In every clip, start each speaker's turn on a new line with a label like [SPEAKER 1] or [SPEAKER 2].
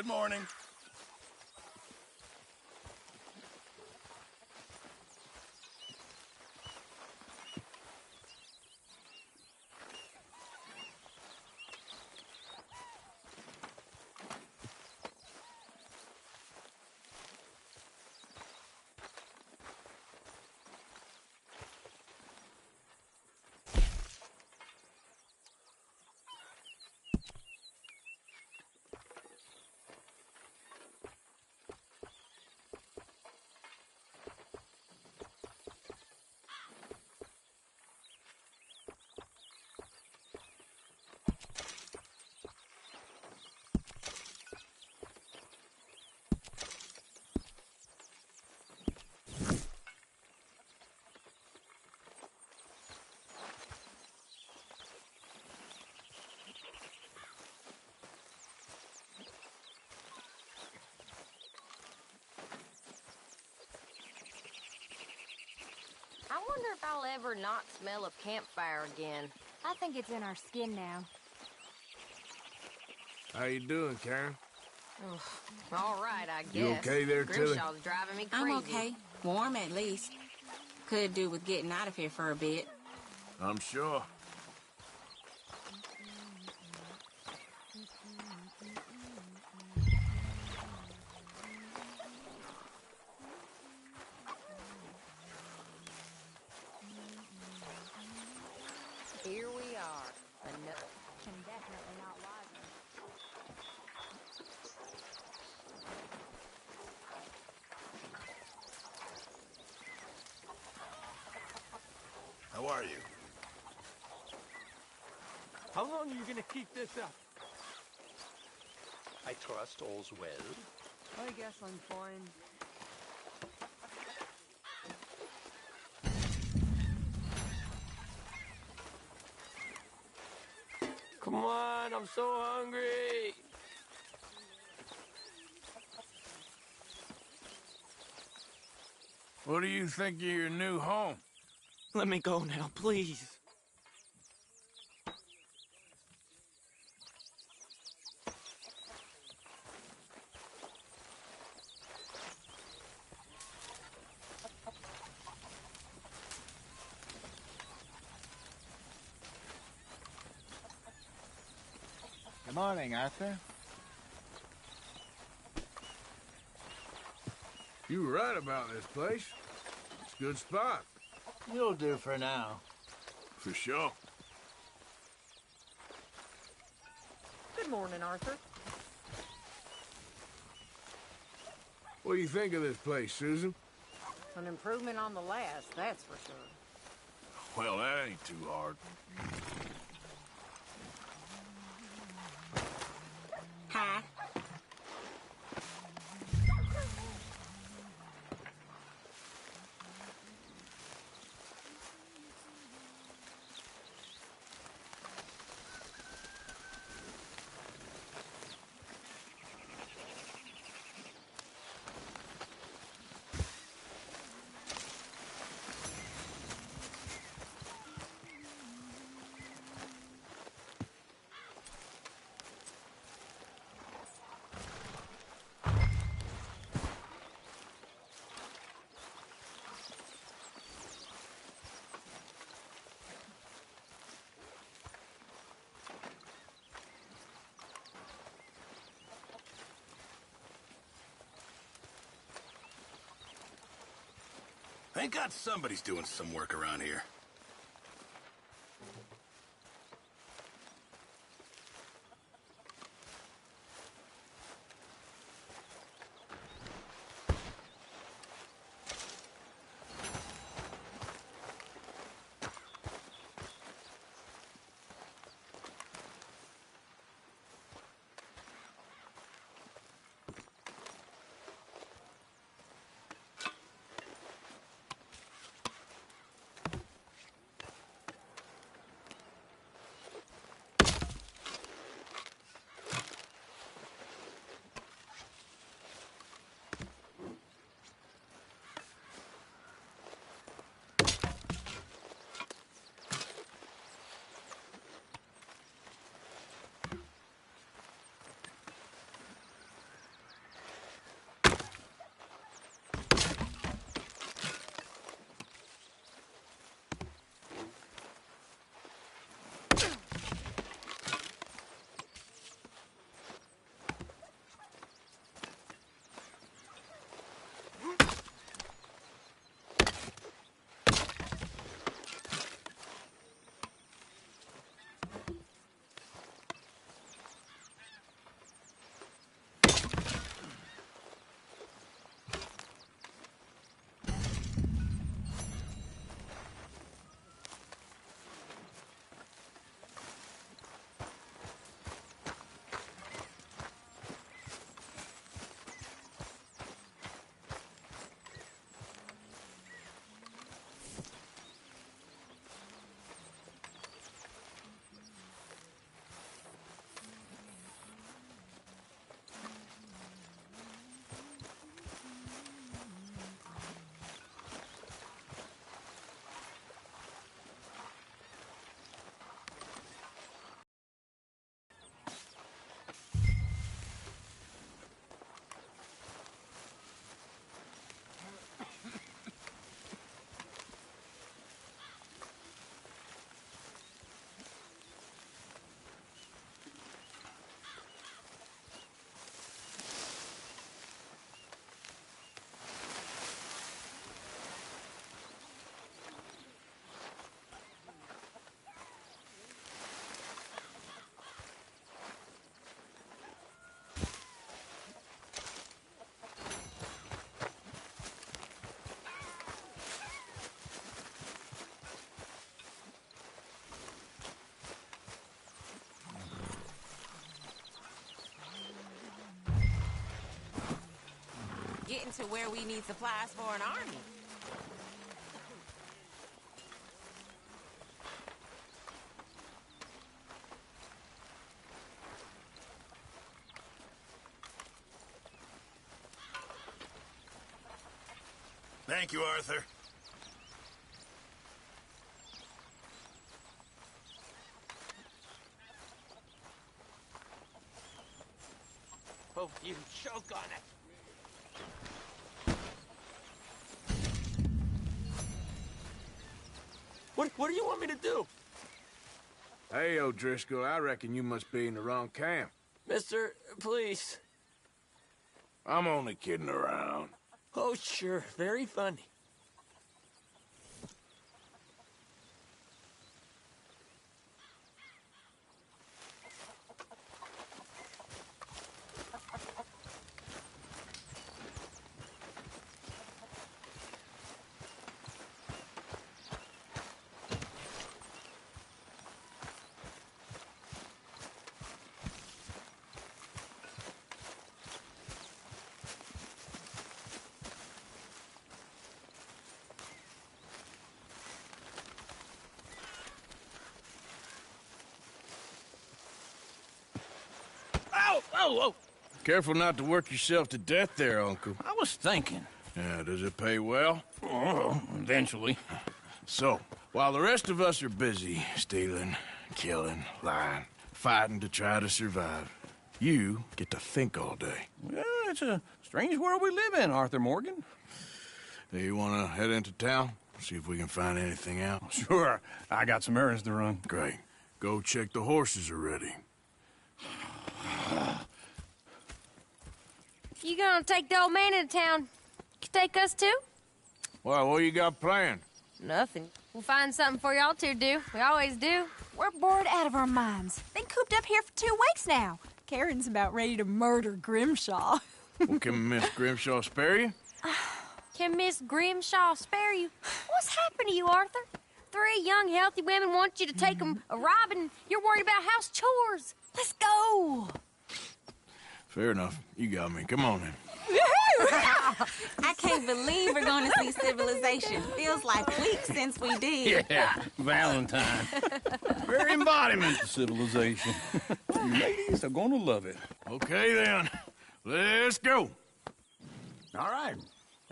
[SPEAKER 1] Good morning.
[SPEAKER 2] I wonder if I'll ever not smell of campfire again.
[SPEAKER 3] I think it's in our skin now.
[SPEAKER 4] How you doing, Karen?
[SPEAKER 2] All right, I guess.
[SPEAKER 4] You okay there, Tilly?
[SPEAKER 2] Grimshaw's driving me crazy.
[SPEAKER 5] I'm okay. Warm, at least. Could do with getting out of here for a bit.
[SPEAKER 4] I'm sure.
[SPEAKER 2] Here we are.
[SPEAKER 3] Can definitely not wiser.
[SPEAKER 1] How are you?
[SPEAKER 6] How long are you gonna keep this up?
[SPEAKER 7] I trust all's well.
[SPEAKER 6] I guess I'm fine. Come on, I'm so hungry.
[SPEAKER 4] What do you think of your new home?
[SPEAKER 6] Let me go now, please.
[SPEAKER 8] Good morning, Arthur.
[SPEAKER 4] You were right about this place. It's a good spot.
[SPEAKER 8] You'll do for now.
[SPEAKER 4] For sure.
[SPEAKER 2] Good morning, Arthur.
[SPEAKER 4] What do you think of this place, Susan?
[SPEAKER 2] An improvement on the last, that's for sure.
[SPEAKER 4] Well, that ain't too hard.
[SPEAKER 5] Hi.
[SPEAKER 1] Thank God somebody's doing some work around here.
[SPEAKER 5] getting to where we need supplies for an army.
[SPEAKER 1] Thank you, Arthur.
[SPEAKER 6] Hope you choke on it. What do you want me to do?
[SPEAKER 4] Hey, O'Driscoll, I reckon you must be in the wrong camp.
[SPEAKER 6] Mister, please.
[SPEAKER 4] I'm only kidding around.
[SPEAKER 6] Oh, sure. Very funny.
[SPEAKER 7] Oh,
[SPEAKER 4] Careful not to work yourself to death there, Uncle.
[SPEAKER 7] I was thinking.
[SPEAKER 4] Yeah, does it pay well?
[SPEAKER 7] Oh, eventually.
[SPEAKER 4] So, while the rest of us are busy stealing, killing, lying, fighting to try to survive, you get to think all day.
[SPEAKER 7] Well, it's a strange world we live in, Arthur Morgan.
[SPEAKER 4] Hey, you want to head into town? See if we can find anything out?
[SPEAKER 7] Sure, I got some errands to run.
[SPEAKER 4] Great. Go check the horses are ready.
[SPEAKER 2] You gonna take the old man into town? You take us too?
[SPEAKER 4] Well, what you got planned?
[SPEAKER 2] Nothing. We'll find something for y'all to do. We always do.
[SPEAKER 3] We're bored out of our minds. Been cooped up here for 2 weeks now. Karen's about ready to murder Grimshaw.
[SPEAKER 4] Well, can Miss Grimshaw spare you?
[SPEAKER 2] Can Miss Grimshaw spare you? What's happened to you, Arthur? 3 young, healthy women want you to take them a robbing. You're worried about house chores.
[SPEAKER 3] Let's go.
[SPEAKER 4] Fair enough. You got me. Come on then.
[SPEAKER 5] I can't believe we're going to see civilization. Feels like weeks since we did.
[SPEAKER 7] Yeah, Valentine. Very embodiment of civilization. You ladies are gonna love it.
[SPEAKER 4] Okay then. Let's go.
[SPEAKER 9] All right.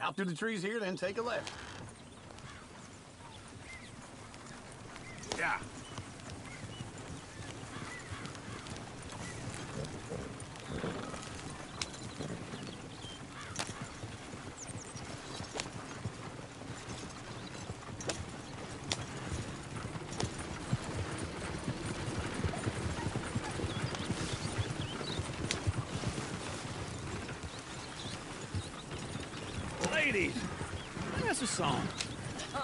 [SPEAKER 9] Out through the trees here, then take a left.
[SPEAKER 4] Yeah.
[SPEAKER 7] Ladies, that's a song.
[SPEAKER 2] I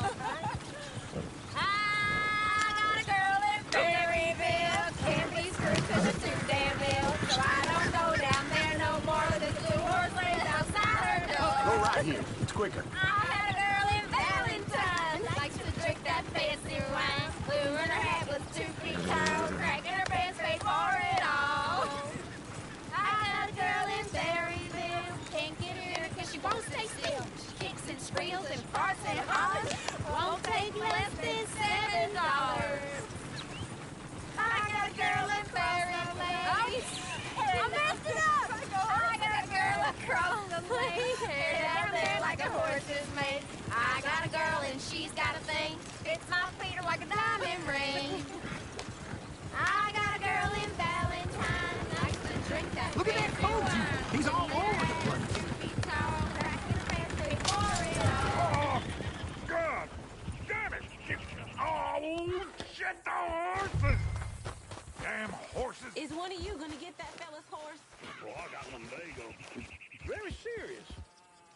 [SPEAKER 2] got a girl in Berryville. Can't be screwed 'cause it's too damn ill. So I don't go down there no more. This blue horse lays outside her door.
[SPEAKER 9] Go right here. It's quicker.
[SPEAKER 2] I had a girl in Valentine. Likes to drink that fancy wine. Blue in her hat was 2 feet tall. Cracking her pants face for it all. I got a girl in Berryville. Can't get her 'cause she won't stay still. She kicks and squeals and farts and hollers. Won't take less than $7. I got a girl in Berryville. I messed it up. I got a girl across the lane. Hair down there like a horse is made. I got a girl and she's got a thing. Fits my feet like a diamond ring. I got a girl in Valentine. Likes to drink that.
[SPEAKER 9] Look at that
[SPEAKER 2] fancy
[SPEAKER 9] coat.
[SPEAKER 2] wine.
[SPEAKER 9] He's all over the place.
[SPEAKER 2] 2 feet tall, cracking her pants face for it all.
[SPEAKER 4] God damn it! Oh, shit, the horses! Damn horses!
[SPEAKER 5] Is one of you going to get that fella's horse?
[SPEAKER 7] Oh, I got lumbago. Very serious.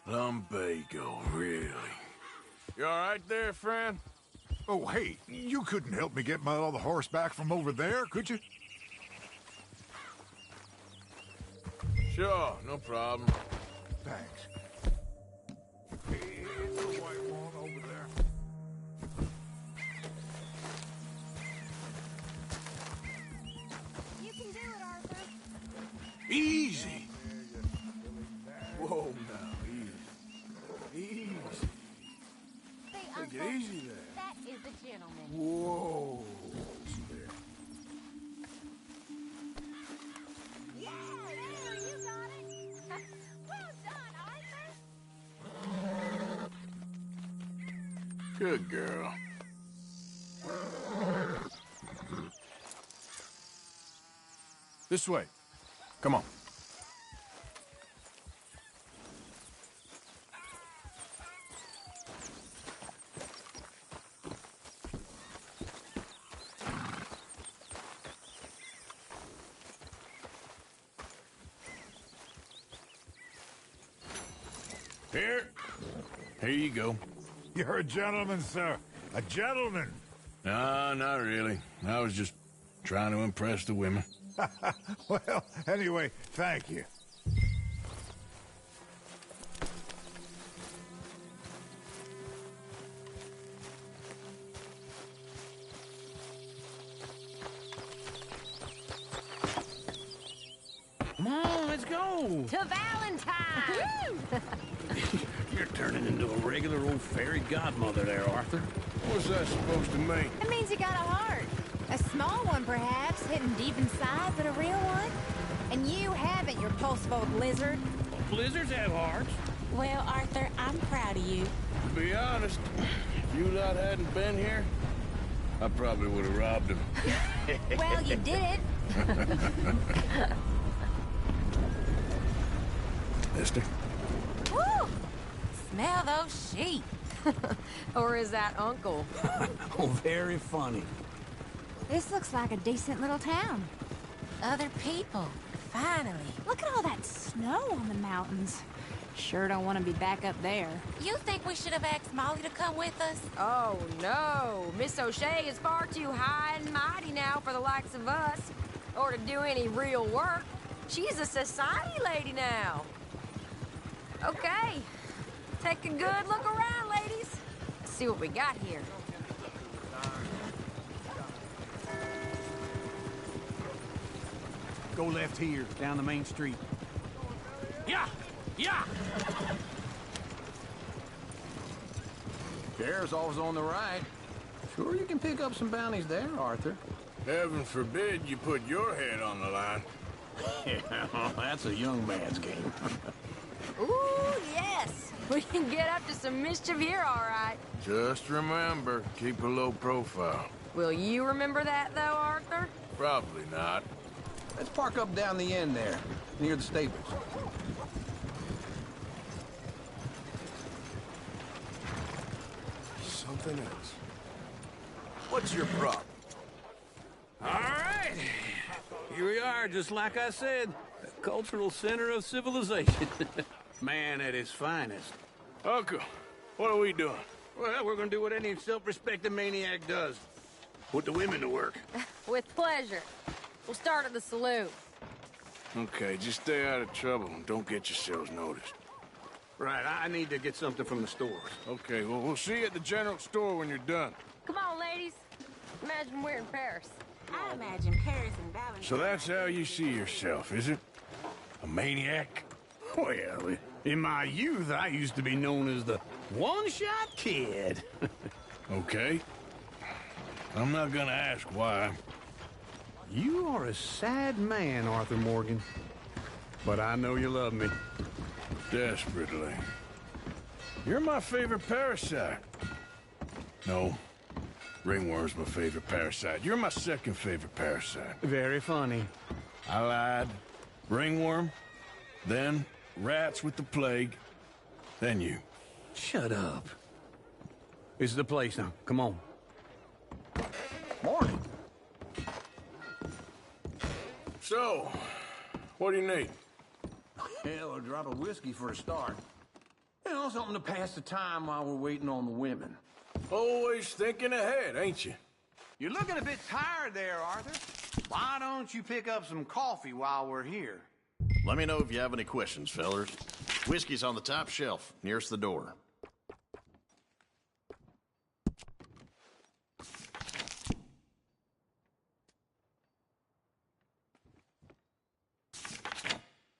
[SPEAKER 4] Lumbago, really? You all right there, friend?
[SPEAKER 10] Oh, hey, you couldn't help me get my other horse back from over there, could you?
[SPEAKER 4] Sure, no problem.
[SPEAKER 10] Thanks. It's the white one over there.
[SPEAKER 3] You can do it, Arthur.
[SPEAKER 4] Easy. Whoa, now, easy. Good girl. This way. Come on. Here you go.
[SPEAKER 10] You're a gentleman, sir. A gentleman.
[SPEAKER 4] No, not really. I was just trying to impress the women.
[SPEAKER 10] Well, anyway, thank you.
[SPEAKER 7] Come on, let's go.
[SPEAKER 2] To Valentine!
[SPEAKER 7] You're turning into a regular old fairy godmother there, Arthur.
[SPEAKER 4] What's that supposed to mean?
[SPEAKER 3] It means you got a heart. A small one, perhaps, hidden deep inside, but a real one. And you haven't, you repulsive old lizard.
[SPEAKER 7] Well, blizzards have hearts.
[SPEAKER 5] Well, Arthur, I'm proud of you.
[SPEAKER 4] To be honest, if you lot hadn't been here, I probably would have robbed him.
[SPEAKER 3] Well, you did it.
[SPEAKER 4] Mister?
[SPEAKER 3] Woo! Smell those sheep.
[SPEAKER 2] Or is that Uncle?
[SPEAKER 7] Oh, very funny.
[SPEAKER 3] This looks like a decent little town. Other people. Finally. Look at all that snow on the mountains. Sure don't want to be back up there.
[SPEAKER 5] You think we should have asked Molly to come with us?
[SPEAKER 2] Oh, no. Miss O'Shea is far too high and mighty now for the likes of us. Or to do any real work. She's a society lady now. Okay. Take a good look around, ladies. Let's see what we got here.
[SPEAKER 7] Go left here, down the main street. Yeah! Yeah!
[SPEAKER 9] Chair's always on the right. Sure you can pick up some bounties there, Arthur.
[SPEAKER 4] Heaven forbid you put your head on the line.
[SPEAKER 9] Yeah, well, that's a young man's game.
[SPEAKER 2] Ooh, yes. We can get up to some mischief here, all right.
[SPEAKER 4] Just remember, keep a low profile.
[SPEAKER 2] Will you remember that, though, Arthur?
[SPEAKER 4] Probably not.
[SPEAKER 9] Let's park up down the end there, near the stables.
[SPEAKER 4] Something else. What's your problem?
[SPEAKER 7] All right. Here we are, just like I said. The cultural center of civilization. Man at his finest.
[SPEAKER 4] Uncle, what are we doing?
[SPEAKER 7] Well, we're gonna do what any self-respecting maniac does. Put the women to work.
[SPEAKER 2] With pleasure. We'll start at the saloon.
[SPEAKER 4] Okay, just stay out of trouble and don't get yourselves noticed.
[SPEAKER 7] Right, I need to get something from the stores.
[SPEAKER 4] Okay, well, we'll see you at the general store when you're done.
[SPEAKER 2] Come on, ladies. Imagine we're in Paris.
[SPEAKER 5] I imagine Paris and Valentine.
[SPEAKER 4] So that's how you see yourself, is it? A maniac?
[SPEAKER 7] Well, in my youth, I used to be known as the one-shot kid.
[SPEAKER 4] Okay. I'm not gonna ask why.
[SPEAKER 7] You are a sad man, Arthur Morgan. But I know you love me.
[SPEAKER 4] Desperately. You're my favorite parasite. No. Ringworm's my favorite parasite. You're my second favorite parasite.
[SPEAKER 7] Very funny.
[SPEAKER 4] I lied. Ringworm. Then rats with the plague. Then you.
[SPEAKER 7] Shut up. This is the place now. Come on.
[SPEAKER 9] Morning.
[SPEAKER 4] So, what do you need?
[SPEAKER 9] Hell, a drop of whiskey for a start. You know, something to pass the time while we're waiting on the women.
[SPEAKER 4] Always thinking ahead, ain't you?
[SPEAKER 9] You're looking a bit tired there, Arthur. Why don't you pick up some coffee while we're here?
[SPEAKER 11] Let me know if you have any questions, fellers. Whiskey's on the top shelf, nearest the door.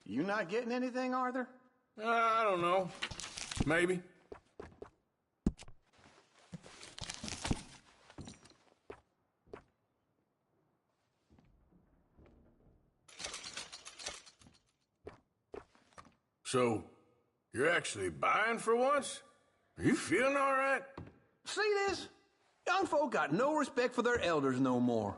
[SPEAKER 9] You not getting anything, Arthur?
[SPEAKER 4] I don't know. Maybe. So, you're actually buying for once? Are you feeling all right?
[SPEAKER 9] See this? Young folk got no respect for their elders no more.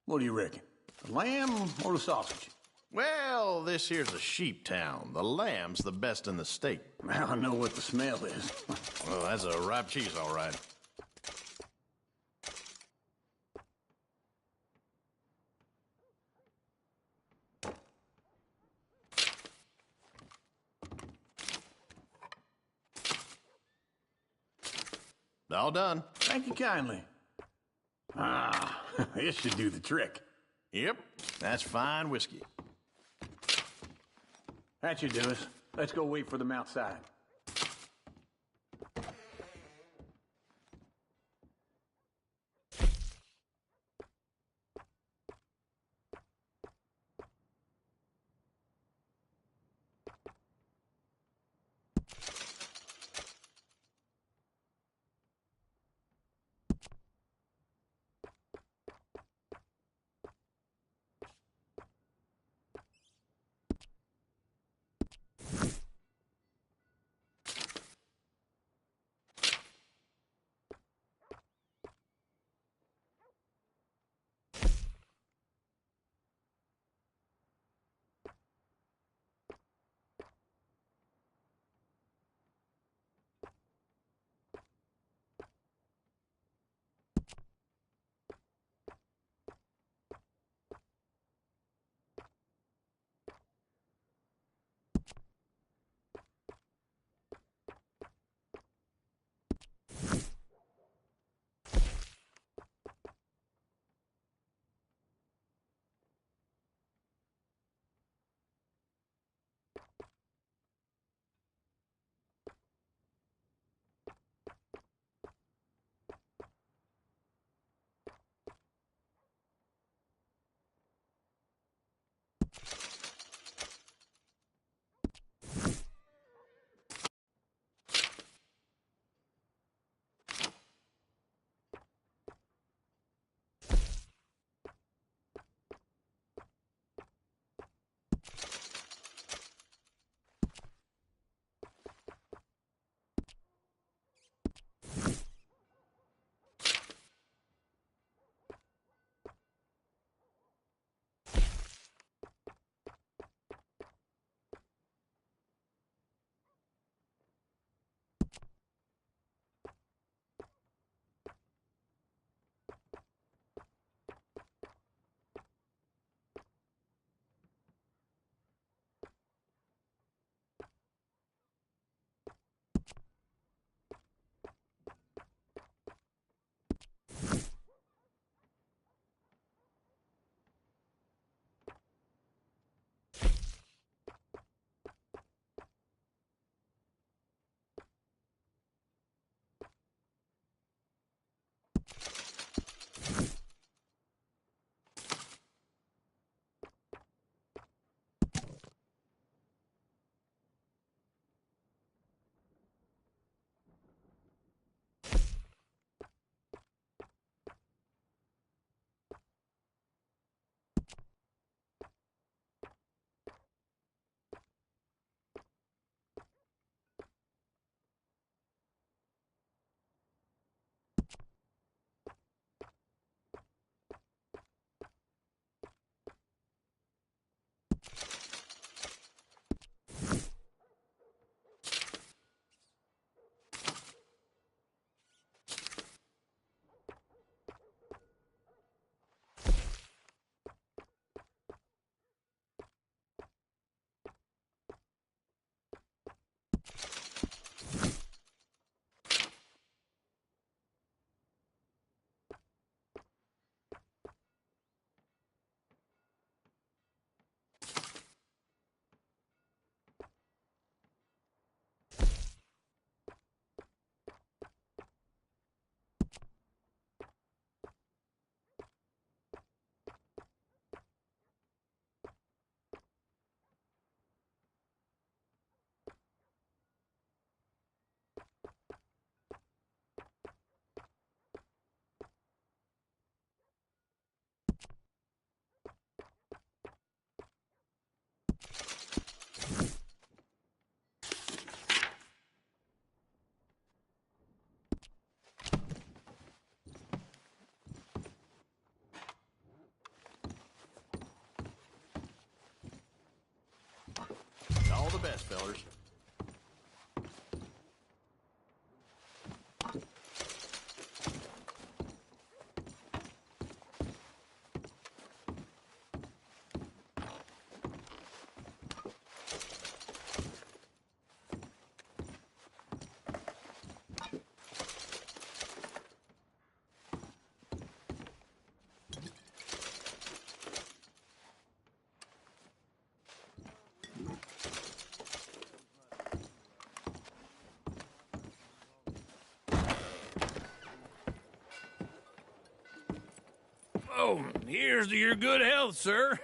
[SPEAKER 9] What do you reckon? The lamb or the sausage?
[SPEAKER 11] Well, this here's a sheep town. The lamb's the best in the state.
[SPEAKER 9] I know what the smell is.
[SPEAKER 11] Well, that's a ripe cheese, all right. All done.
[SPEAKER 9] Thank you kindly. Ah, this should do the trick.
[SPEAKER 11] Yep, that's fine whiskey.
[SPEAKER 9] That should do us. Let's go wait for them outside.
[SPEAKER 11] fellers.
[SPEAKER 7] Oh, here's to your good health, sir.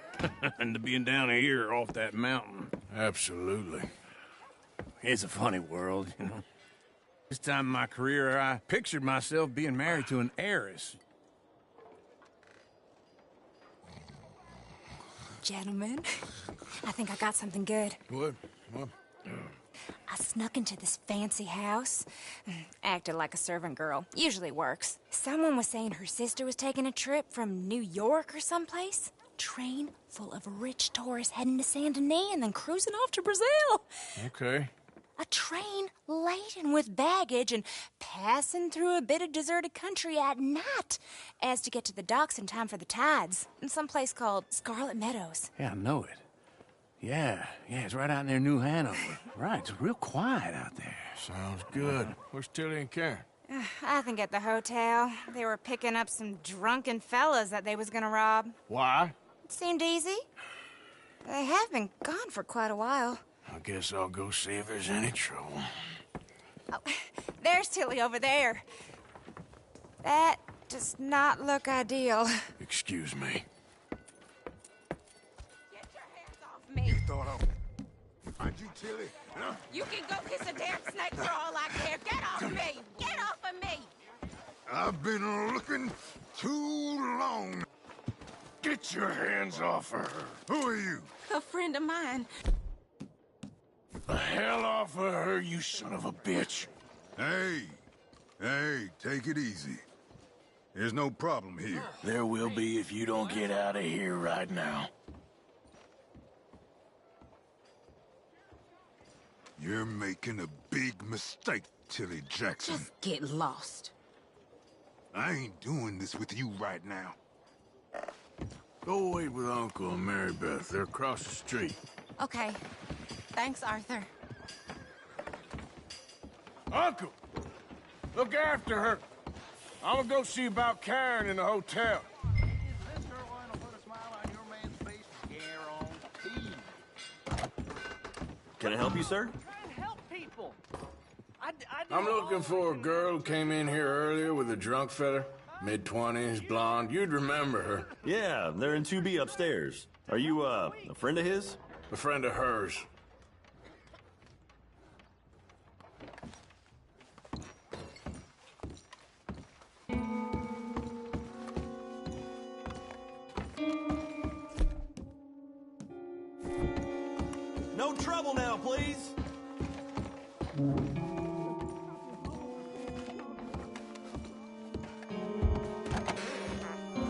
[SPEAKER 7] And to being down here off that mountain.
[SPEAKER 4] Absolutely.
[SPEAKER 7] It's a funny world, you know. This time in my career, I pictured myself being married to an heiress.
[SPEAKER 3] Gentlemen, I think I got something good.
[SPEAKER 4] What?
[SPEAKER 3] I snuck into this fancy house. Acted like a servant girl. Usually works. Someone was saying her sister was taking a trip from New York or someplace. Train full of rich tourists heading to Saint Denis and then cruising off to Brazil.
[SPEAKER 4] Okay.
[SPEAKER 3] A train laden with baggage and passing through a bit of deserted country at night as to get to the docks in time for the tides in some place called Scarlet Meadows.
[SPEAKER 7] Yeah, I know it. Yeah, it's right out near New Hanover. Right, it's real quiet out there.
[SPEAKER 4] Sounds good. Where's Tilly and Karen?
[SPEAKER 3] I think at the hotel. They were picking up some drunken fellas that they was gonna rob.
[SPEAKER 4] Why?
[SPEAKER 3] It seemed easy. They have been gone for quite a while.
[SPEAKER 4] I guess I'll go see if there's any trouble.
[SPEAKER 3] Oh, there's Tilly over there. That does not look ideal.
[SPEAKER 4] Excuse me.
[SPEAKER 3] Get your hands off me.
[SPEAKER 10] Thought I'd find you, Tilly. Huh?
[SPEAKER 3] You can go kiss a damn snake for all I care. Get off me! Get off of me!
[SPEAKER 10] I've been looking too long.
[SPEAKER 4] Get your hands off her.
[SPEAKER 10] Who are you?
[SPEAKER 5] A friend of mine.
[SPEAKER 4] The hell off of her, you son of a bitch.
[SPEAKER 10] Hey, take it easy. There's no problem here.
[SPEAKER 4] There will be if you don't get out of here right now.
[SPEAKER 10] You're making a big mistake, Tilly Jackson.
[SPEAKER 5] Just get lost.
[SPEAKER 10] I ain't doing this with you right now.
[SPEAKER 4] Go wait with Uncle and Mary Beth. They're across the street.
[SPEAKER 5] Okay. Thanks, Arthur.
[SPEAKER 4] Uncle! Look after her. I'm gonna go see about Karen in the hotel.
[SPEAKER 12] Can I help you, sir?
[SPEAKER 4] I'm looking for a girl who came in here earlier with a drunk fella. Mid-20s, blonde. You'd remember her.
[SPEAKER 12] Yeah, they're in 2B upstairs. Are you, a friend of his?
[SPEAKER 4] A friend of hers.
[SPEAKER 12] No trouble now, please.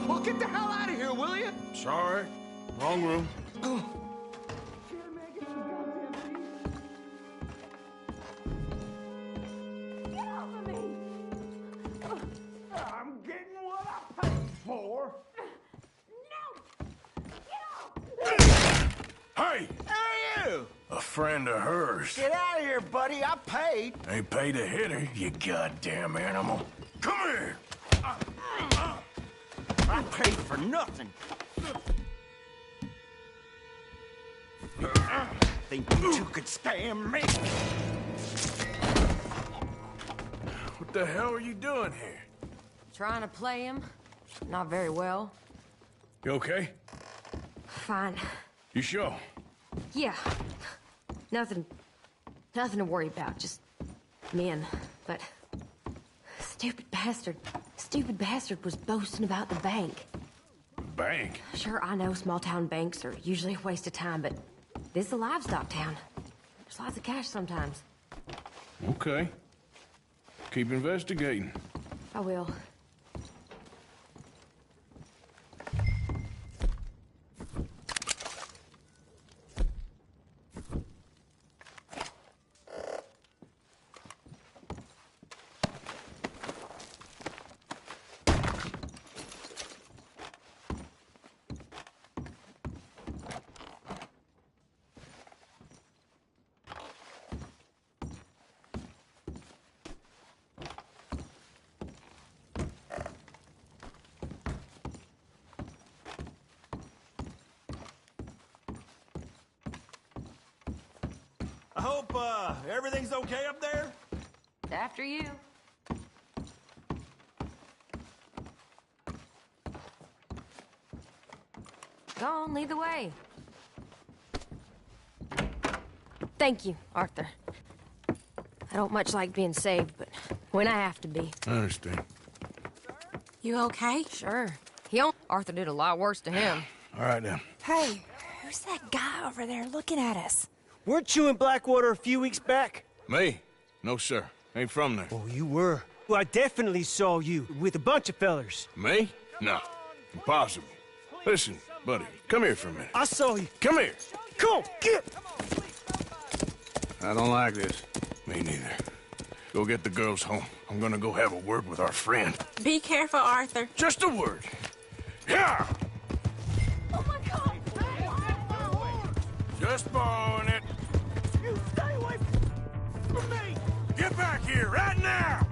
[SPEAKER 9] Well, get the hell out of here, will you?
[SPEAKER 4] Sorry. Wrong room.
[SPEAKER 9] I'm getting what I paid for.
[SPEAKER 4] Hey!
[SPEAKER 9] Hey, you!
[SPEAKER 4] A friend of hers.
[SPEAKER 9] Get out of here, buddy. I paid.
[SPEAKER 4] Ain't paid to hit her, you goddamn animal. Come here!
[SPEAKER 9] I paid for nothing. Think you two could stand me?
[SPEAKER 4] What the hell are you doing here?
[SPEAKER 13] Trying to play him. Not very well.
[SPEAKER 4] You okay?
[SPEAKER 13] Fine.
[SPEAKER 4] You sure?
[SPEAKER 13] Yeah. Nothing to worry about. Just men. But stupid bastard was boasting about the bank.
[SPEAKER 4] Bank?
[SPEAKER 13] Sure, I know small town banks are usually a waste of time, but this is a livestock town. There's lots of cash sometimes.
[SPEAKER 4] Okay. Keep investigating.
[SPEAKER 13] I will.
[SPEAKER 12] hope, everything's okay up there?
[SPEAKER 13] After you. Go on, lead the way. Thank you, Arthur. I don't much like being saved, but when I have to be.
[SPEAKER 4] I understand.
[SPEAKER 5] You okay?
[SPEAKER 13] Sure. Arthur did a lot worse to him.
[SPEAKER 4] All right, then.
[SPEAKER 3] Hey, who's that guy over there looking at us?
[SPEAKER 6] Weren't you in Blackwater a few weeks back?
[SPEAKER 4] Me? No, sir. Ain't from there.
[SPEAKER 6] Oh, you were. Well, I definitely saw you with a bunch of fellers.
[SPEAKER 4] Me? No. Impossible. Listen, buddy, come here for a minute.
[SPEAKER 6] I saw you.
[SPEAKER 4] Come here.
[SPEAKER 6] Come on, get!
[SPEAKER 4] I don't like this. Me neither. Go get the girls home. I'm gonna go have a word with our friend.
[SPEAKER 5] Be careful, Arthur.
[SPEAKER 4] Just a word. Yeah!
[SPEAKER 2] Oh my God!
[SPEAKER 4] Just borrowing it.
[SPEAKER 6] You stay away from me!
[SPEAKER 4] Get back here right now!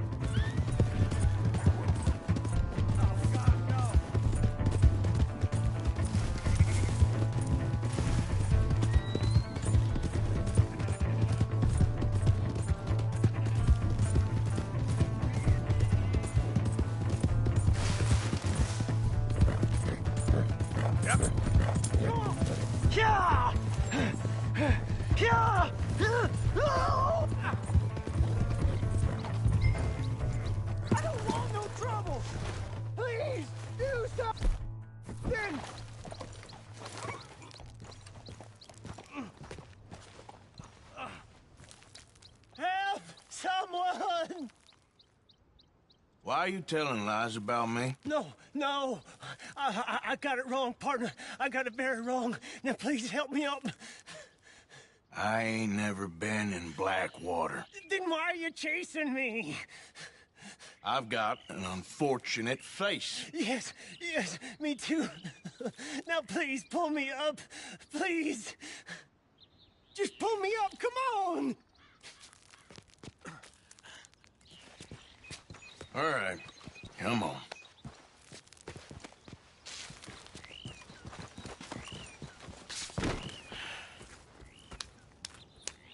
[SPEAKER 6] Yeah! Yeah! I don't want no trouble! Please, do something! Help someone!
[SPEAKER 4] Why are you telling lies about me?
[SPEAKER 6] No. I got it wrong, partner. I got it very wrong. Now, please help me up.
[SPEAKER 4] I ain't never been in Blackwater.
[SPEAKER 6] Then why are you chasing me?
[SPEAKER 4] I've got an unfortunate face.
[SPEAKER 6] Yes, me too. Now, please, pull me up. Please. Just pull me up, come on.
[SPEAKER 4] All right, come on.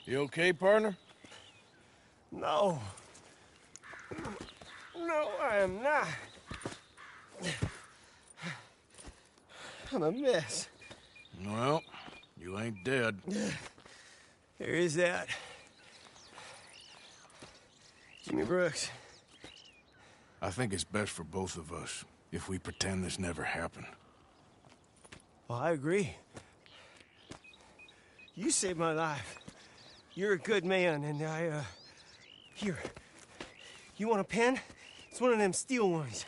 [SPEAKER 4] You okay, partner?
[SPEAKER 6] No. No, I am not. I'm a mess.
[SPEAKER 4] Well, you ain't dead.
[SPEAKER 6] There is that. Jimmy Brooks.
[SPEAKER 4] I think it's best for both of us if we pretend this never happened.
[SPEAKER 6] Well, I agree. You saved my life. You're a good man, and here. You want a pen? It's one of them steel ones.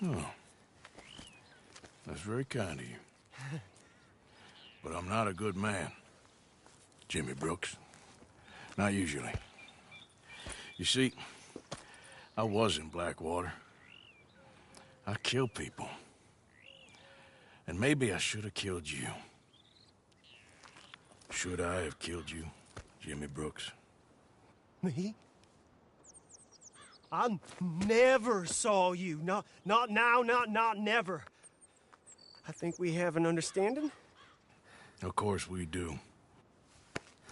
[SPEAKER 4] Oh. That's very kind of you. But I'm not a good man, Jimmy Brooks. Not usually. You see, I was in Blackwater. I killed people. And maybe I should have killed you. Should I have killed you, Jimmy Brooks?
[SPEAKER 6] Me? I never saw you. Not now, not never. I think we have an understanding.
[SPEAKER 4] Of course we do.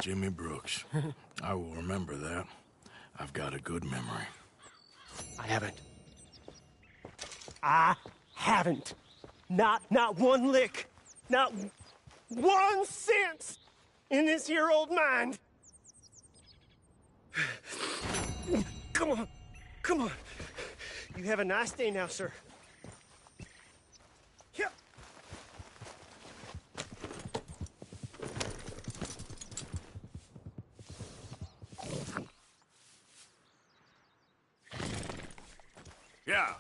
[SPEAKER 4] Jimmy Brooks. I will remember that. I've got a good memory.
[SPEAKER 6] I haven't. Not one lick. Not 1 cent in this here old mind. Come on. You have a nice day now, sir. Yep.
[SPEAKER 4] Yeah.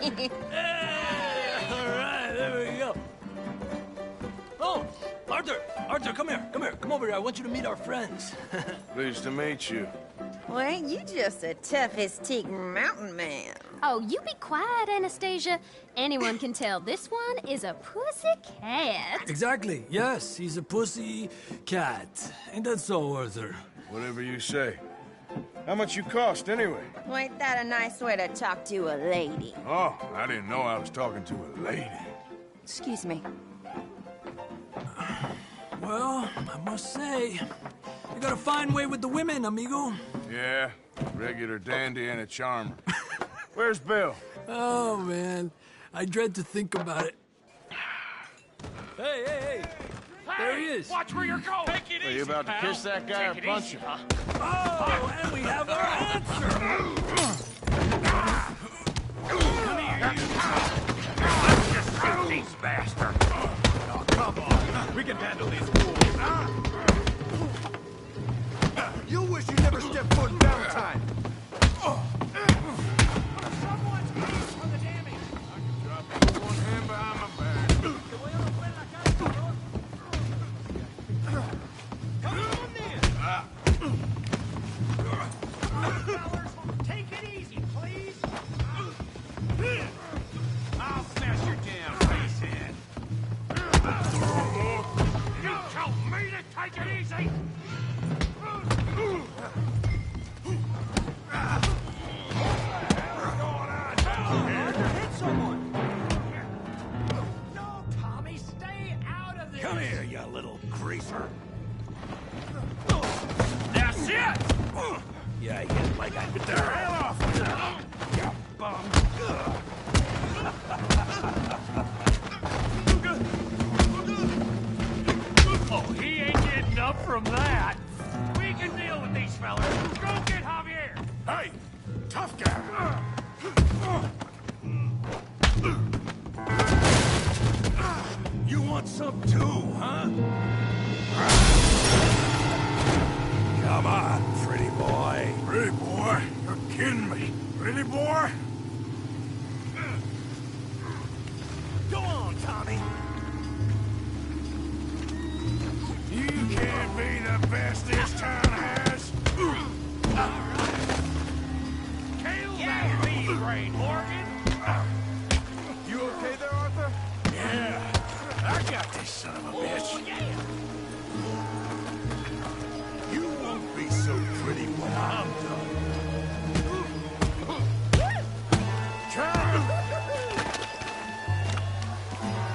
[SPEAKER 14] All right, there we go. Oh, Arthur, come here. Come over here. I want you to meet our friends.
[SPEAKER 4] Pleased to meet you.
[SPEAKER 15] Well, ain't you just a toughest-teak mountain man?
[SPEAKER 2] Oh, you be quiet, Anastasia. Anyone can tell this one is a pussy cat.
[SPEAKER 14] Exactly. Yes, he's a pussy cat. Ain't that so, Arthur?
[SPEAKER 4] Whatever you say. How much you cost, anyway?
[SPEAKER 15] Well, ain't that a nice way to talk to a lady?
[SPEAKER 4] Oh, I didn't know I was talking to a lady.
[SPEAKER 15] Excuse me.
[SPEAKER 14] Well, I must say, you got a fine way with the women, amigo.
[SPEAKER 4] Yeah, regular dandy and a charmer. Where's Bill?
[SPEAKER 14] Oh, man. I dread to think about it. Hey! There he is.
[SPEAKER 16] Watch where you're going. Take it easy,
[SPEAKER 4] Are you about to kiss that guy or punch him?
[SPEAKER 14] Oh, and we have our answer.
[SPEAKER 16] Let's just shoot these bastards. Oh, come on. We can handle these fools.
[SPEAKER 17] You wish you never stepped foot in Valentine.
[SPEAKER 16] Someone's paying for the damage.
[SPEAKER 4] I can drop you one hand behind my back.
[SPEAKER 16] Come on, then. Fellas, take it easy, please. I'll smash your damn face in. You tell me to take it easy.
[SPEAKER 6] Hit someone.
[SPEAKER 16] No, Tommy, stay out of this.
[SPEAKER 14] Come here, you little greaser.
[SPEAKER 16] That's it.
[SPEAKER 14] Yeah, you hit like I bit the hell off. You bum.
[SPEAKER 16] Oh, he ain't getting up from that. We can deal with these fellas. Go get Javier.
[SPEAKER 4] Hey, tough guy.
[SPEAKER 14] You want some too, huh? Come on, pretty boy.
[SPEAKER 4] Pretty boy? You're kidding me. Pretty boy?
[SPEAKER 14] Go on, Tommy.
[SPEAKER 4] You can't be the best this town has.
[SPEAKER 16] Kill that bee brain, Morgan.
[SPEAKER 17] You okay there, Arthur?
[SPEAKER 4] Yeah, I got this son of a bitch.
[SPEAKER 16] Oh, yeah.
[SPEAKER 4] You won't be so pretty when I'm done.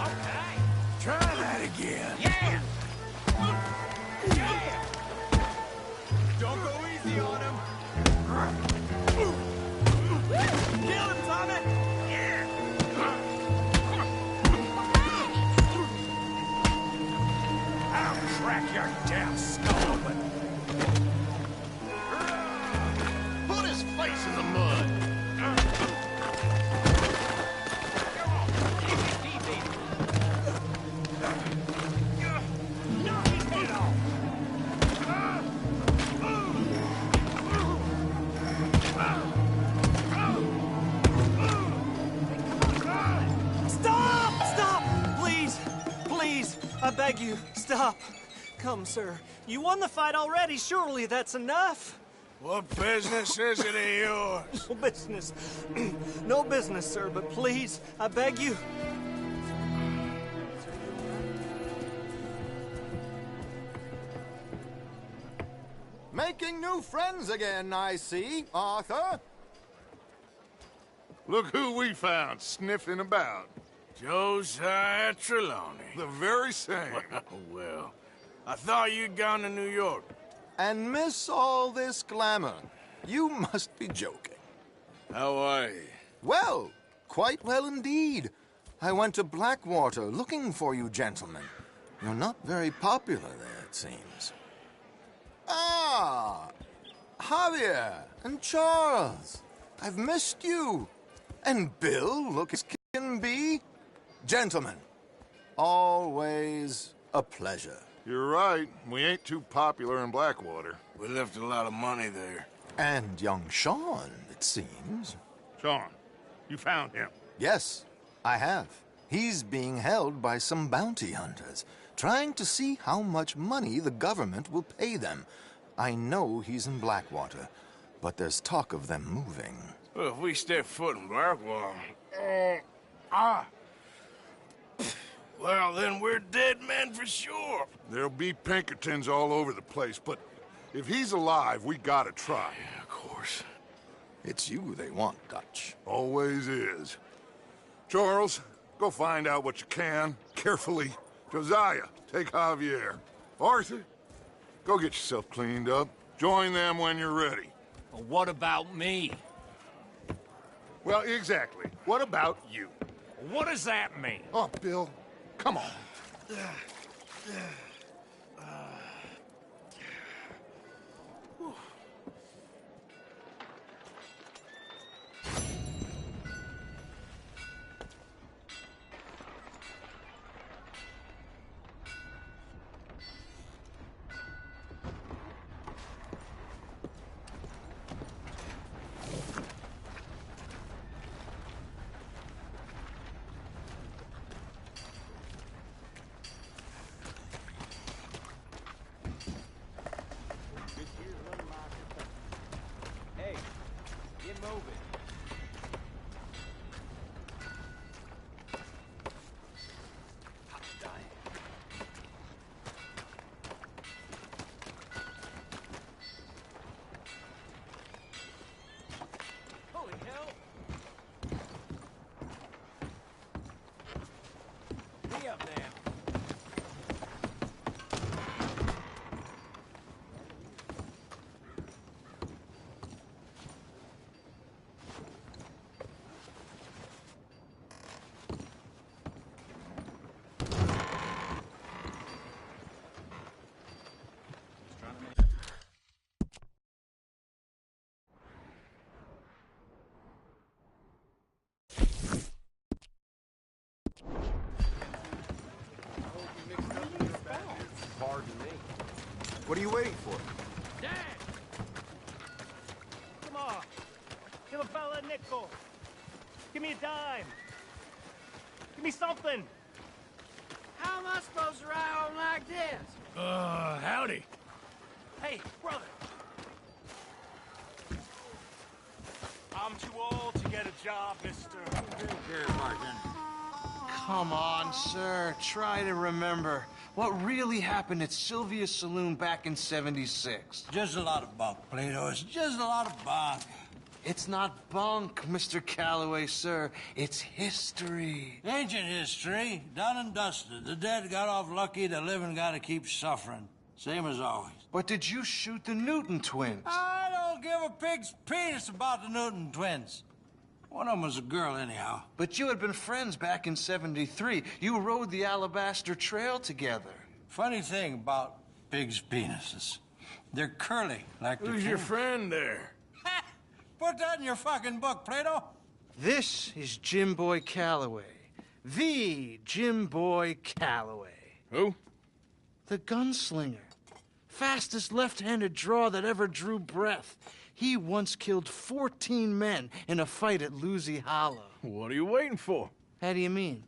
[SPEAKER 16] Okay.
[SPEAKER 4] Try that again.
[SPEAKER 16] Yeah. Yeah.
[SPEAKER 17] Don't go easy on him.
[SPEAKER 16] Kill him, Tommy. Yeah.
[SPEAKER 4] I'll crack your damn skull open.
[SPEAKER 11] Put his face in the mud.
[SPEAKER 6] Stop! Please, I beg you, stop. Come, sir. You won the fight already. Surely that's enough.
[SPEAKER 4] What business is it of yours?
[SPEAKER 6] No business. No business, sir, but please, I beg you.
[SPEAKER 17] Making new friends again, I see, Arthur.
[SPEAKER 10] Look who we found sniffing about.
[SPEAKER 4] Josiah Trelawney.
[SPEAKER 10] The very same.
[SPEAKER 4] Well, I thought you'd gone to New York.
[SPEAKER 17] And miss all this glamour. You must be joking.
[SPEAKER 4] How are you?
[SPEAKER 17] Well, quite well indeed. I went to Blackwater looking for you gentlemen. You're not very popular there, it seems. Ah, Javier and Charles. I've missed you. And Bill, look as can be. Gentlemen, always a pleasure.
[SPEAKER 10] You're right. We ain't too popular in Blackwater.
[SPEAKER 4] We left a lot of money there.
[SPEAKER 17] And young Sean, it seems.
[SPEAKER 10] Sean, you found him.
[SPEAKER 17] Yes, I have. He's being held by some bounty hunters, trying to see how much money the government will pay them. I know he's in Blackwater, but there's talk of them moving.
[SPEAKER 4] Well, if we step foot in Blackwater... well, then we're dead men for sure.
[SPEAKER 10] There'll be Pinkertons all over the place, but if he's alive, we gotta try.
[SPEAKER 4] Yeah, of course.
[SPEAKER 17] It's you they want, Dutch.
[SPEAKER 10] Always is. Charles, go find out what you can, carefully. Josiah, take Javier. Arthur, go get yourself cleaned up. Join them when you're ready.
[SPEAKER 14] Well, what about me?
[SPEAKER 10] Well, exactly. What about you?
[SPEAKER 16] What does that mean?
[SPEAKER 10] Oh, Bill, come on.
[SPEAKER 6] Hey, get moving. Holy hell! Be up now.
[SPEAKER 17] Pardon me. What are you waiting for?
[SPEAKER 16] Dad! Come on. Give a fella a nickel. Give me a dime. Give me something.
[SPEAKER 6] How am I supposed to ride home like this?
[SPEAKER 14] Howdy.
[SPEAKER 16] Hey, brother.
[SPEAKER 6] I'm too old to get a job, mister.
[SPEAKER 18] Come on, sir. Try to remember what really happened at Sylvia's Saloon back in '76.
[SPEAKER 14] Just a lot of bunk, Plato. It's just a lot of bunk.
[SPEAKER 18] It's not bunk, Mr. Calloway, sir. It's history.
[SPEAKER 14] Ancient history, done and dusted. The dead got off lucky, the living gotta keep suffering. Same as always.
[SPEAKER 18] But did you shoot the Newton twins?
[SPEAKER 14] I don't give a pig's penis about the Newton twins. One of them was a girl, anyhow.
[SPEAKER 18] But you had been friends back in '73. You rode the Alabaster Trail together.
[SPEAKER 14] Funny thing about pigs' penises. They're curly, like the
[SPEAKER 4] Who's your friend there?
[SPEAKER 14] Put that in your fucking book, Plato.
[SPEAKER 18] This is Jim Boy Calloway. The Jim Boy Calloway.
[SPEAKER 4] Who?
[SPEAKER 18] The gunslinger. Fastest left-handed draw that ever drew breath. He once killed 14 men in a fight at Lucy Hollow.
[SPEAKER 4] What are you waiting for?
[SPEAKER 18] How do you mean?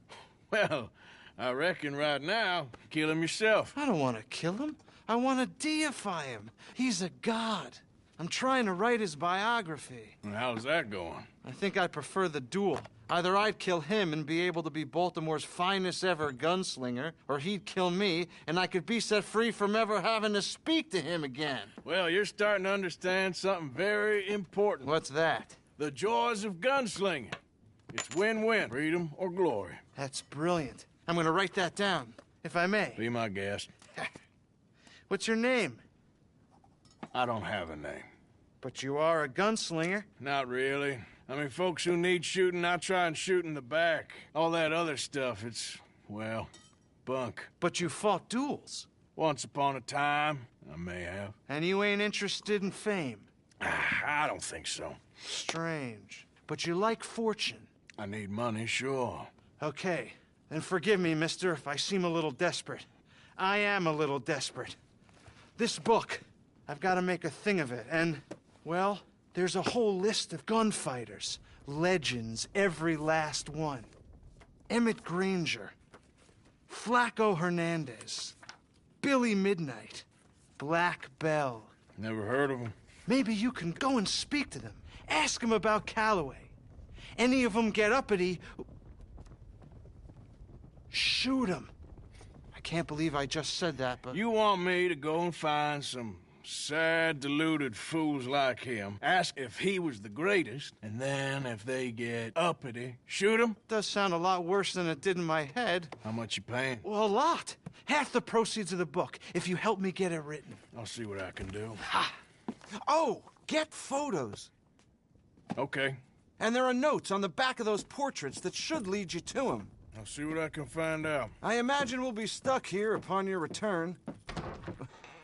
[SPEAKER 4] Well, I reckon right now, kill him yourself.
[SPEAKER 18] I don't want to kill him. I want to deify him. He's a god. I'm trying to write his biography.
[SPEAKER 4] And how's that going?
[SPEAKER 18] I think I prefer the duel. Either I'd kill him and be able to be Baltimore's finest ever gunslinger, or he'd kill me and I could be set free from ever having to speak to him again.
[SPEAKER 4] Well, you're starting to understand something very important.
[SPEAKER 18] What's that?
[SPEAKER 4] The joys of gunslinging. It's win-win, freedom or glory.
[SPEAKER 18] That's brilliant. I'm gonna write that down, if I may.
[SPEAKER 4] Be my guest.
[SPEAKER 18] What's your name?
[SPEAKER 4] I don't have a name.
[SPEAKER 18] But you are a gunslinger.
[SPEAKER 4] Not really. I mean, folks who need shooting, I try and shoot in the back. All that other stuff, it's, well, bunk.
[SPEAKER 18] But you fought duels.
[SPEAKER 4] Once upon a time, I may have.
[SPEAKER 18] And you ain't interested in fame.
[SPEAKER 4] I don't think so.
[SPEAKER 18] Strange. But you like fortune.
[SPEAKER 4] I need money, sure.
[SPEAKER 18] Okay. Then forgive me, mister, if I seem a little desperate. I am a little desperate. This book, I've got to make a thing of it, and, well, there's a whole list of gunfighters. Legends, every last one. Emmett Granger, Flaco Hernandez, Billy Midnight, Black Bell.
[SPEAKER 4] Never heard of them.
[SPEAKER 18] Maybe you can go and speak to them. Ask them about Calloway. Any of them get uppity, shoot them. I can't believe I just said that, but...
[SPEAKER 4] You want me to go and find some sad, deluded fools like him, ask if he was the greatest, and then if they get uppity, shoot him?
[SPEAKER 18] Does sound a lot worse than it did in my head.
[SPEAKER 4] How much you paying?
[SPEAKER 18] Well, a lot. Half the proceeds of the book, if you help me get it written.
[SPEAKER 4] I'll see what I can do.
[SPEAKER 18] Ha! Oh, get photos.
[SPEAKER 4] Okay.
[SPEAKER 18] And there are notes on the back of those portraits that should lead you to him.
[SPEAKER 4] I'll see what I can find out.
[SPEAKER 18] I imagine we'll be stuck here upon your return.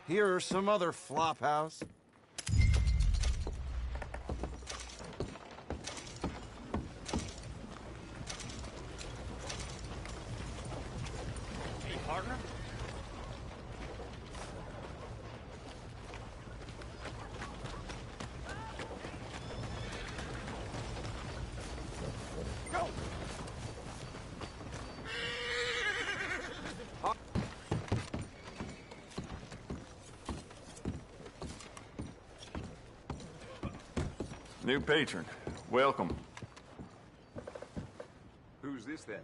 [SPEAKER 18] Here or some other flop house.
[SPEAKER 16] Hey, partner. Go!
[SPEAKER 12] New patron. Welcome. Who's this then?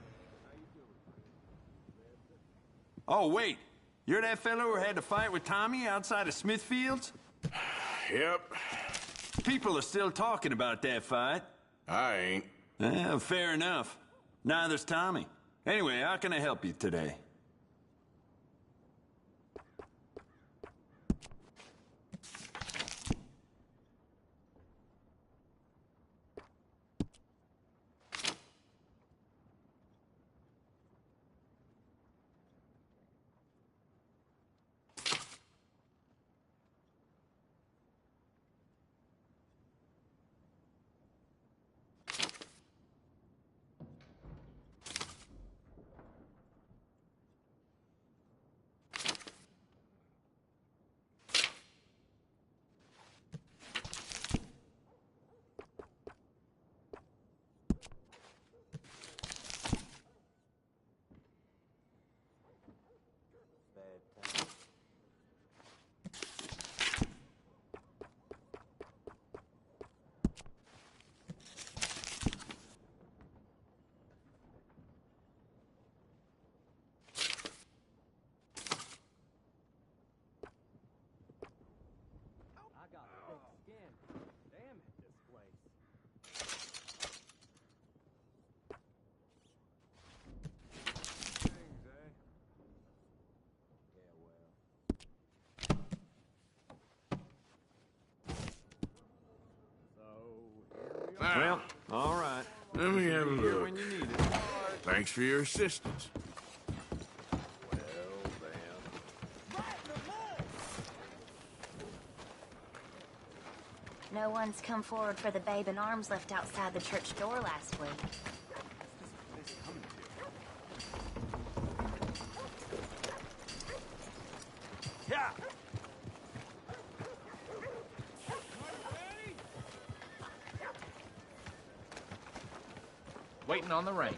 [SPEAKER 9] Oh, wait. You're that fellow who had to fight with Tommy outside of Smithfield's?
[SPEAKER 4] Yep.
[SPEAKER 9] People are still talking about that fight.
[SPEAKER 4] I ain't.
[SPEAKER 9] Fair enough. Neither's Tommy. Anyway, how can I help you today?
[SPEAKER 12] Well, all right.
[SPEAKER 4] Let me have a
[SPEAKER 12] Here
[SPEAKER 4] look.
[SPEAKER 12] when you need it.
[SPEAKER 4] Thanks for your assistance.
[SPEAKER 2] No one's come forward for the babe in arms left outside the church door last week.
[SPEAKER 16] Yeah.
[SPEAKER 14] Waiting on the rain.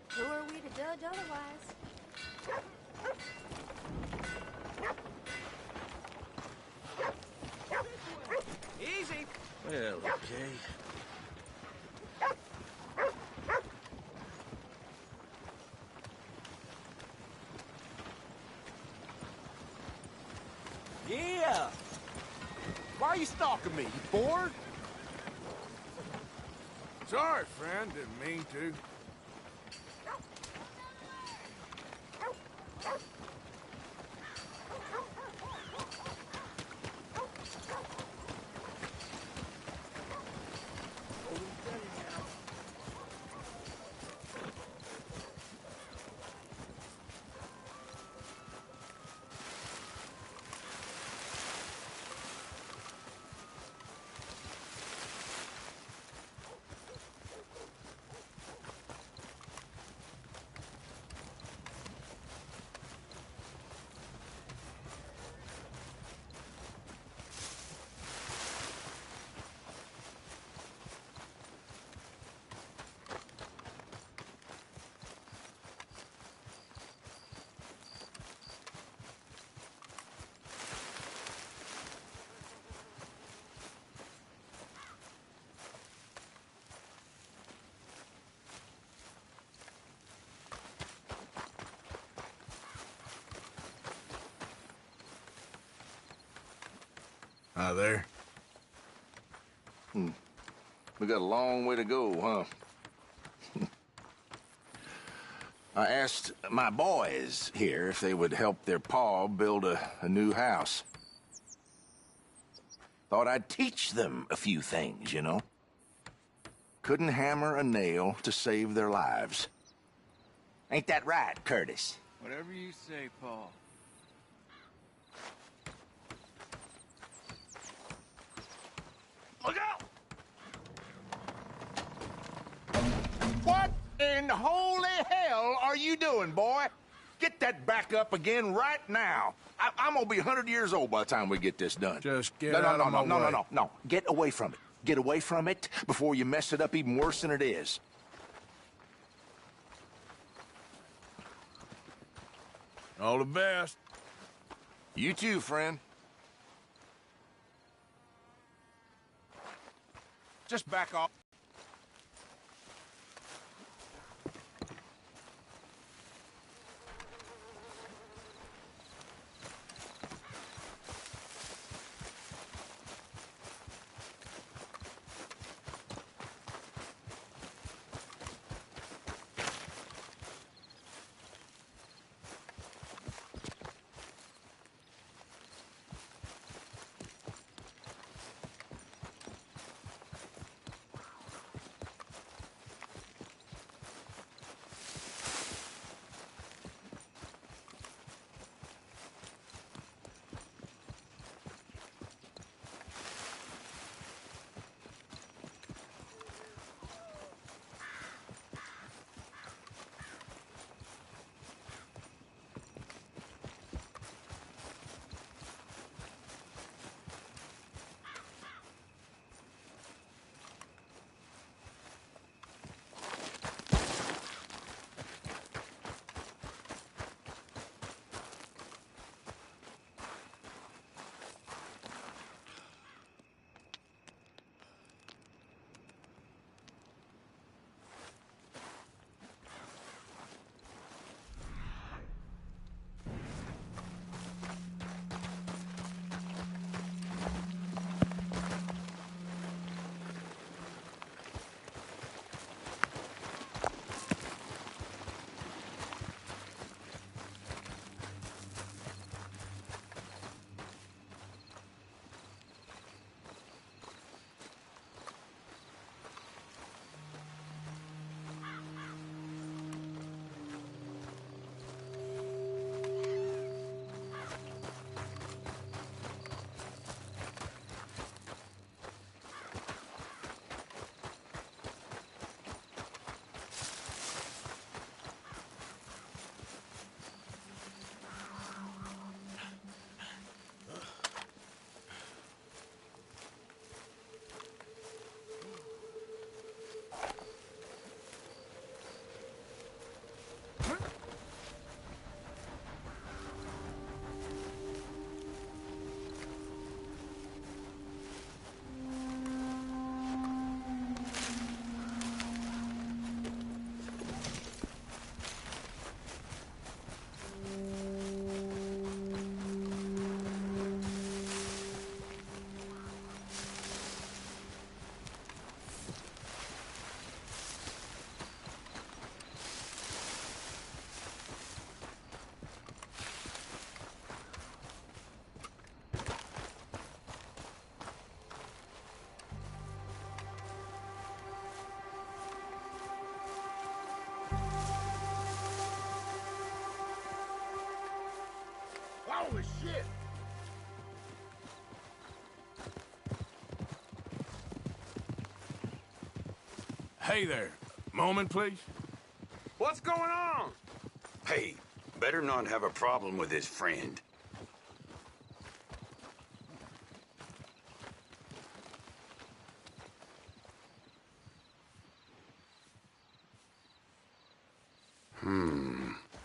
[SPEAKER 2] Who are we to judge otherwise?
[SPEAKER 16] Easy.
[SPEAKER 14] Well, okay.
[SPEAKER 16] Yeah. Why are you stalking me? You bored?
[SPEAKER 4] Sorry, friend. Didn't mean to. Hi there.
[SPEAKER 11] We got a long way to go, huh? I asked my boys here if they would help their pa build a new house. Thought I'd teach them a few things, you know? Couldn't hammer a nail to save their lives. Ain't that right, Curtis?
[SPEAKER 8] Whatever you say, Paul.
[SPEAKER 11] Look out! What in holy hell are you doing, boy? Get that back up again right now. I'm gonna be 100 years old by the time we get this done.
[SPEAKER 4] Just get out of my way.
[SPEAKER 11] No. Get away from it. Get away from it before you mess it up even worse than it is.
[SPEAKER 4] All the best.
[SPEAKER 11] You too, friend. Just back off.
[SPEAKER 10] Holy shit!
[SPEAKER 4] Hey there. Moment, please.
[SPEAKER 7] What's going on?
[SPEAKER 1] Hey, better not have a problem with his friend.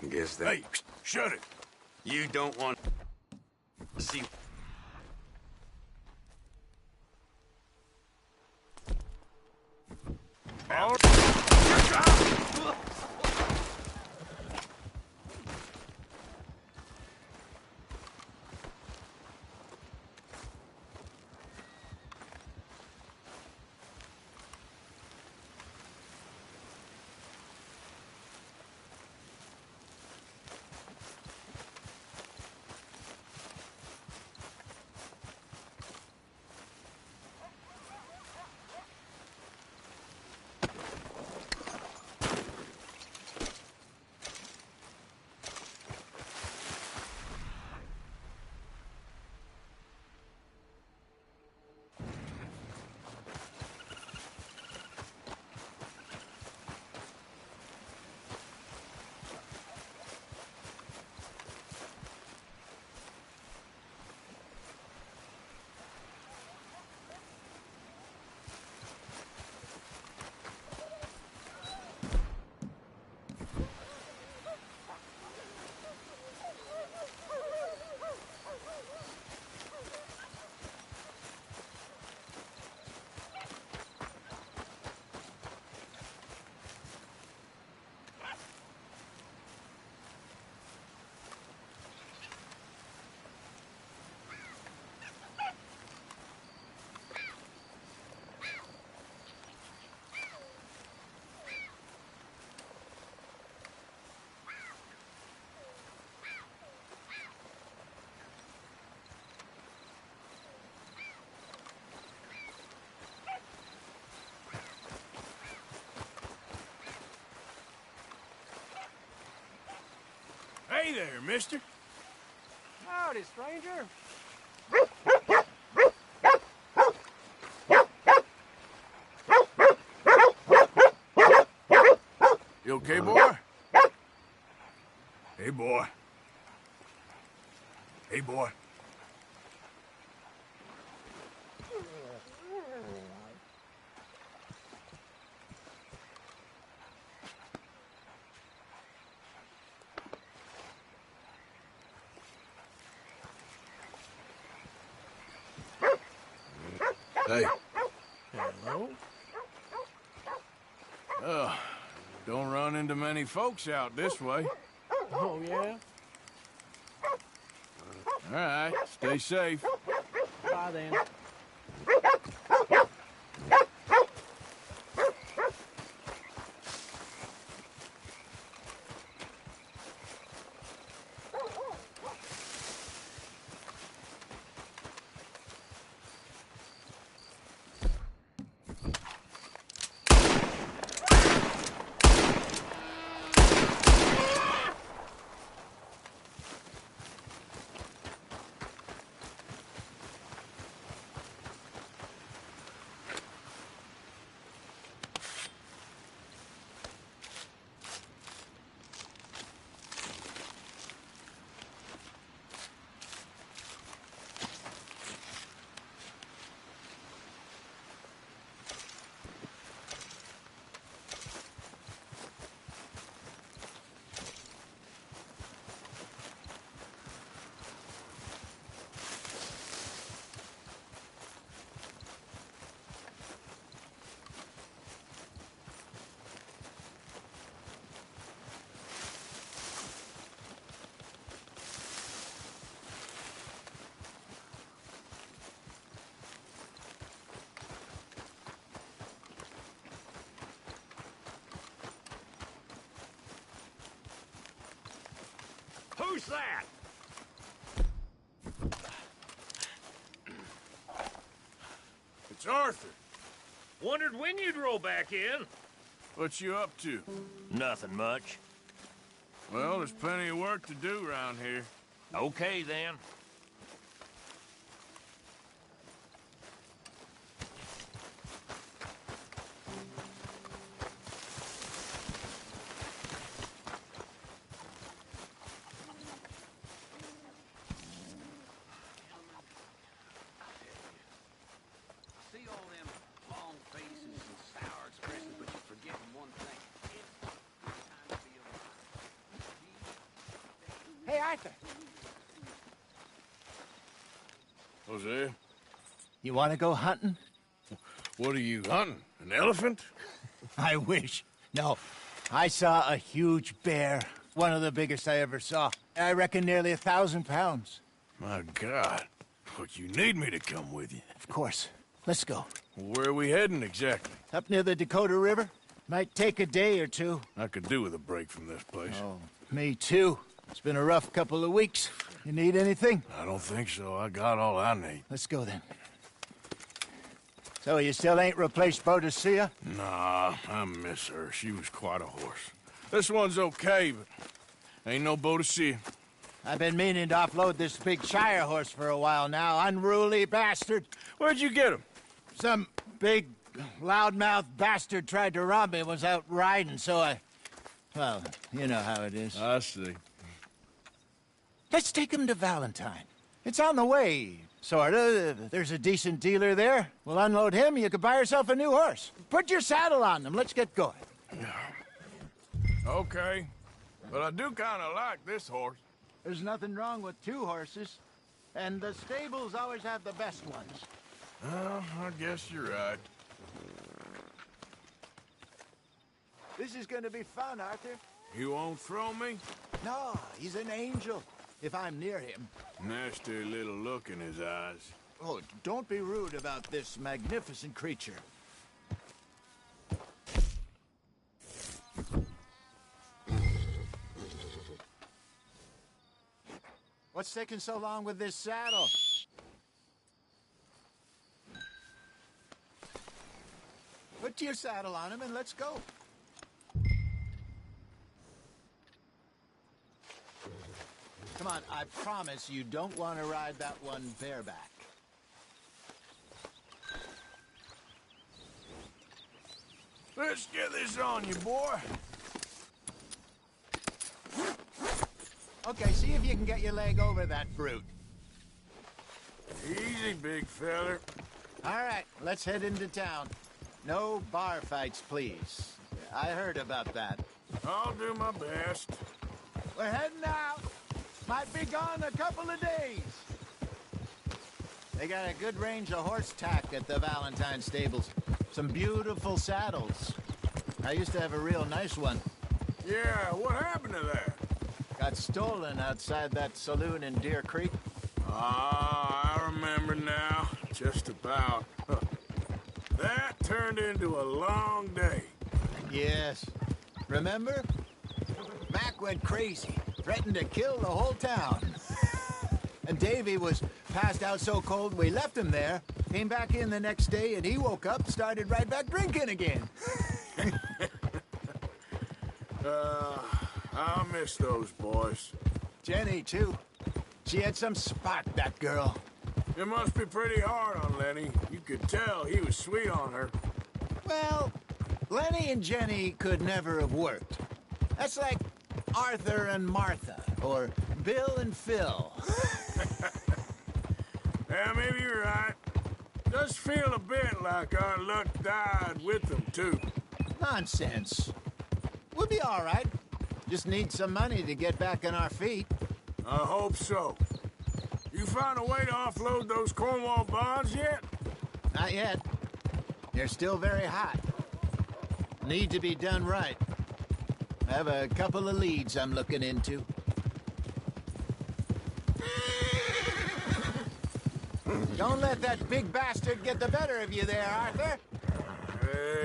[SPEAKER 1] Guess that...
[SPEAKER 4] Hey, shut it.
[SPEAKER 1] You don't want to see...
[SPEAKER 4] Hey there, mister.
[SPEAKER 6] Howdy, stranger.
[SPEAKER 4] You okay, boy? Hey, boy. Hey, boy. Hey.
[SPEAKER 6] Hello?
[SPEAKER 4] Don't run into many folks out this way.
[SPEAKER 6] Oh, yeah?
[SPEAKER 4] All right, stay safe.
[SPEAKER 6] Bye, then.
[SPEAKER 16] Who's that?
[SPEAKER 4] It's Arthur.
[SPEAKER 16] Wondered when you'd roll back in.
[SPEAKER 4] What you up to?
[SPEAKER 16] Nothing much.
[SPEAKER 4] Well, there's plenty of work to do around here.
[SPEAKER 16] Okay, then.
[SPEAKER 6] Hey, Arthur.
[SPEAKER 4] Jose?
[SPEAKER 6] You want to go hunting?
[SPEAKER 4] What are you hunting? An elephant?
[SPEAKER 6] I wish. No. I saw a huge bear. One of the biggest I ever saw. I reckon nearly 1,000 pounds.
[SPEAKER 4] My God. But you need me to come with you.
[SPEAKER 6] Of course. Let's go.
[SPEAKER 4] Where are we heading exactly?
[SPEAKER 6] Up near the Dakota River. Might take a day or two.
[SPEAKER 4] I could do with a break from this place.
[SPEAKER 6] Oh, me too. It's been a rough couple of weeks. You need anything?
[SPEAKER 4] I don't think so. I got all I need.
[SPEAKER 6] Let's go then. So you still ain't replaced Boadicea?
[SPEAKER 4] Nah, I miss her. She was quite a horse. This one's okay, but ain't no Boadicea.
[SPEAKER 6] I've been meaning to offload this big Shire horse for a while now. Unruly bastard.
[SPEAKER 4] Where'd you get him?
[SPEAKER 6] Some big, loudmouth bastard tried to rob me and was out riding, so I... Well, you know how it is.
[SPEAKER 4] I see.
[SPEAKER 6] Let's take him to Valentine. It's on the way, sorta. There's a decent dealer there. We'll unload him, you could buy yourself a new horse. Put your saddle on him, let's get going.
[SPEAKER 4] Okay. But I do kind of like this horse.
[SPEAKER 6] There's nothing wrong with two horses. And the stables always have the best ones.
[SPEAKER 4] Well, I guess you're right.
[SPEAKER 6] This is gonna be fun, Arthur.
[SPEAKER 4] You won't throw me?
[SPEAKER 6] No, he's an angel. If I'm near him.
[SPEAKER 4] Nasty little look in his eyes.
[SPEAKER 6] Oh, don't be rude about this magnificent creature. What's taking so long with this saddle? Put your saddle on him and let's go. Come on, I promise you don't want to ride that one bareback.
[SPEAKER 4] Let's get this on you, boy.
[SPEAKER 6] Okay, see if you can get your leg over that brute.
[SPEAKER 4] Easy, big feller.
[SPEAKER 6] All right, let's head into town. No bar fights, please. I heard about that.
[SPEAKER 4] I'll do my best.
[SPEAKER 6] We're heading out. Might be gone a couple of days. They got a good range of horse tack at the Valentine stables. Some beautiful saddles. I used to have a real nice one.
[SPEAKER 4] Yeah, what happened to that?
[SPEAKER 6] Got stolen outside that saloon in Deer Creek.
[SPEAKER 4] Ah, I remember now. Just about. Huh. That turned into a long day.
[SPEAKER 6] Yes. Remember? Mac went crazy, threatened to kill the whole town. And Davy was passed out so cold we left him there, came back in the next day, and he woke up, started right back drinking again.
[SPEAKER 4] I'll miss those boys.
[SPEAKER 6] Jenny, too. She had some spark, that girl.
[SPEAKER 4] It must be pretty hard on Lenny. You could tell he was sweet on her.
[SPEAKER 6] Well, Lenny and Jenny could never have worked. That's like Arthur and Martha, or Bill and Phil.
[SPEAKER 4] Yeah, maybe you're right. Does feel a bit like our luck died with them, too.
[SPEAKER 6] Nonsense. We'll be all right. Just need some money to get back on our feet.
[SPEAKER 4] I hope so. You found a way to offload those Cornwall bonds yet?
[SPEAKER 6] Not yet. They're still very hot. Need to be done right. I have a couple of leads I'm looking into. Don't let that big bastard get the better of you there, Arthur.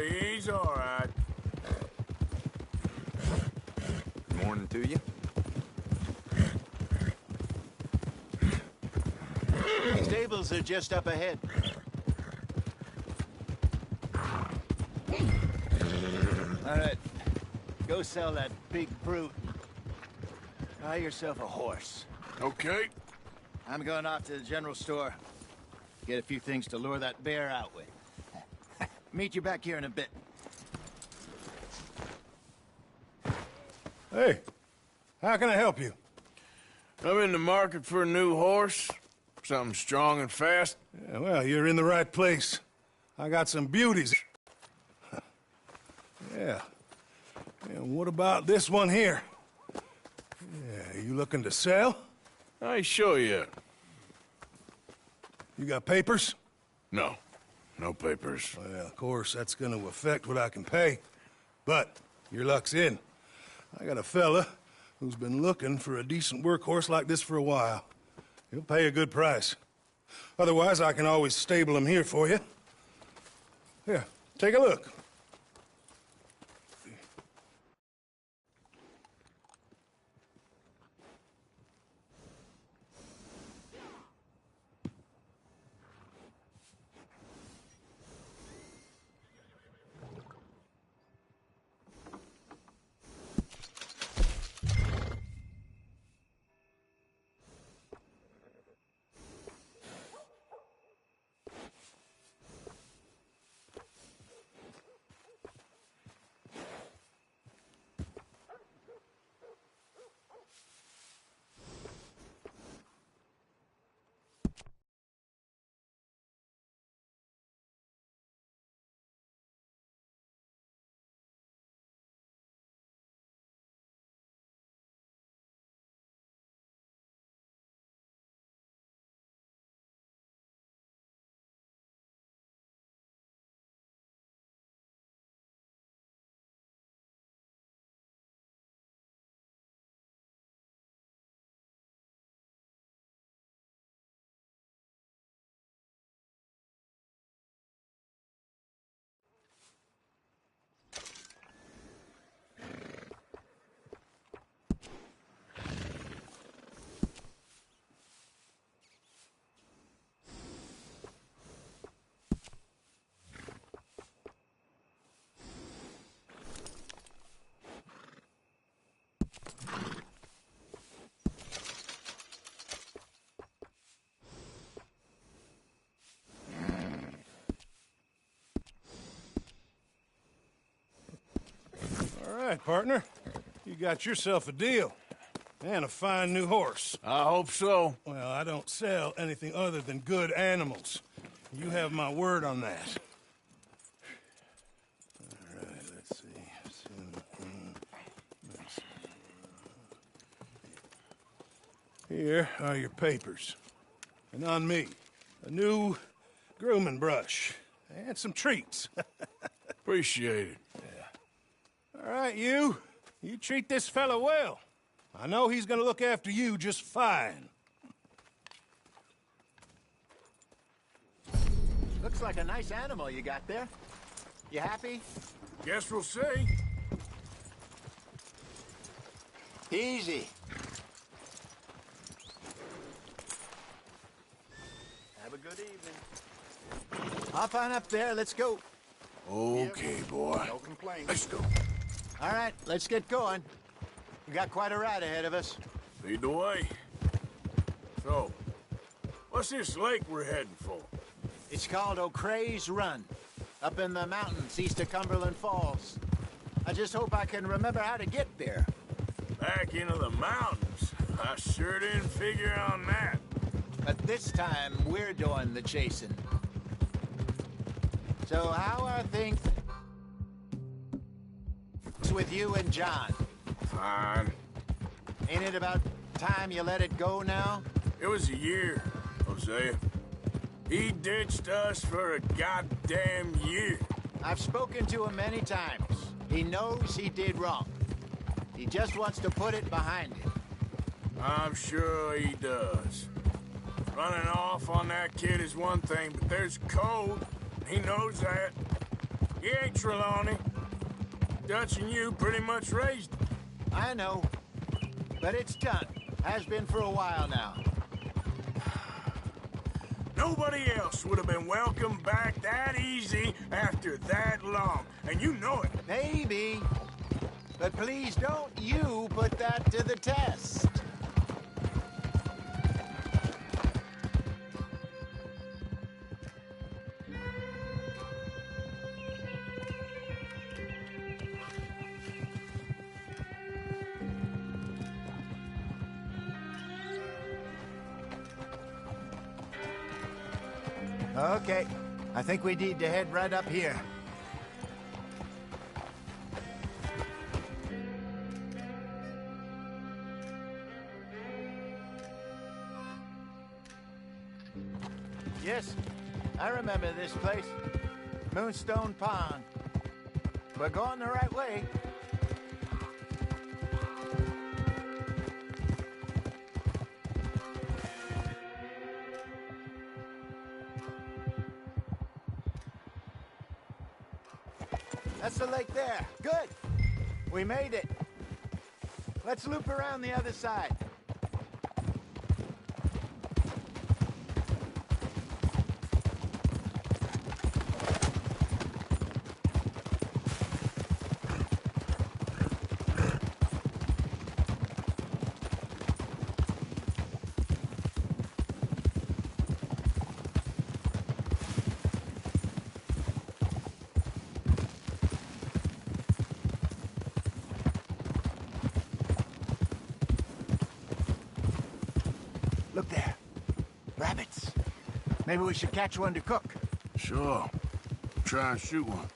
[SPEAKER 4] He's all right.
[SPEAKER 19] Good morning to you.
[SPEAKER 6] Stables are just up ahead. All right. Go sell that big brute. Buy yourself a horse.
[SPEAKER 4] Okay.
[SPEAKER 6] I'm going off to the general store. Get a few things to lure that bear out with. Meet you back here in a bit.
[SPEAKER 4] Hey, how can I help you? I'm in the market for a new horse. Something strong and fast.
[SPEAKER 20] Yeah, well, you're in the right place. I got some beauties. Yeah. And what about this one here? Yeah, you looking to sell?
[SPEAKER 4] I ain't sure yet.
[SPEAKER 20] You got papers?
[SPEAKER 4] No. No papers.
[SPEAKER 20] Well, of course, that's going to affect what I can pay. But your luck's in. I got a fella who's been looking for a decent workhorse like this for a while. He'll pay a good price. Otherwise, I can always stable him here for you. Here, take a look. right, partner. You got yourself a deal. And a fine new horse.
[SPEAKER 4] I hope so.
[SPEAKER 20] Well, I don't sell anything other than good animals. You have my word on that. All right, let's see. Here are your papers. And on me, a new grooming brush. And some treats.
[SPEAKER 4] Appreciate it.
[SPEAKER 20] Yeah. All right, you treat this fella well. I know he's gonna look after you just fine.
[SPEAKER 6] Looks like a nice animal you got there. You happy?
[SPEAKER 4] Guess we'll see.
[SPEAKER 6] Easy. Have a good evening. Hop on up there, let's go.
[SPEAKER 4] Okay, boy.
[SPEAKER 6] No complaints.
[SPEAKER 4] Let's go.
[SPEAKER 6] All right, let's get going. We got quite a ride ahead of us.
[SPEAKER 4] Lead the way. So, what's this lake we're heading for?
[SPEAKER 6] It's called O'Creagh's Run, up in the mountains east of Cumberland Falls. I just hope I can remember how to get there.
[SPEAKER 4] Back into the mountains? I sure didn't figure on that.
[SPEAKER 6] But this time, we're doing the chasing. So how are things with you and John?
[SPEAKER 4] Fine.
[SPEAKER 6] Ain't it about time you let it go now?
[SPEAKER 4] It was a year, Hosea. He ditched us for a goddamn year.
[SPEAKER 6] I've spoken to him many times. He knows he did wrong. He just wants to put it behind him.
[SPEAKER 4] I'm sure he does. Running off on that kid is one thing, but there's code. He knows that. He ain't Trelawney. Dutch and you pretty much raised him.
[SPEAKER 6] I know. But it's done. Has been for a while now.
[SPEAKER 4] Nobody else would have been welcomed back that easy after that long. And you know it.
[SPEAKER 6] Maybe. But please don't you put that to the test. Okay, I think we need to head right up here. Yes, I remember this place. Moonstone Pond. We're going the right way. That's the lake there. Good. We made it. Let's loop around the other side. Look there. Rabbits. Maybe we should catch one to cook.
[SPEAKER 4] Sure. Try and shoot one.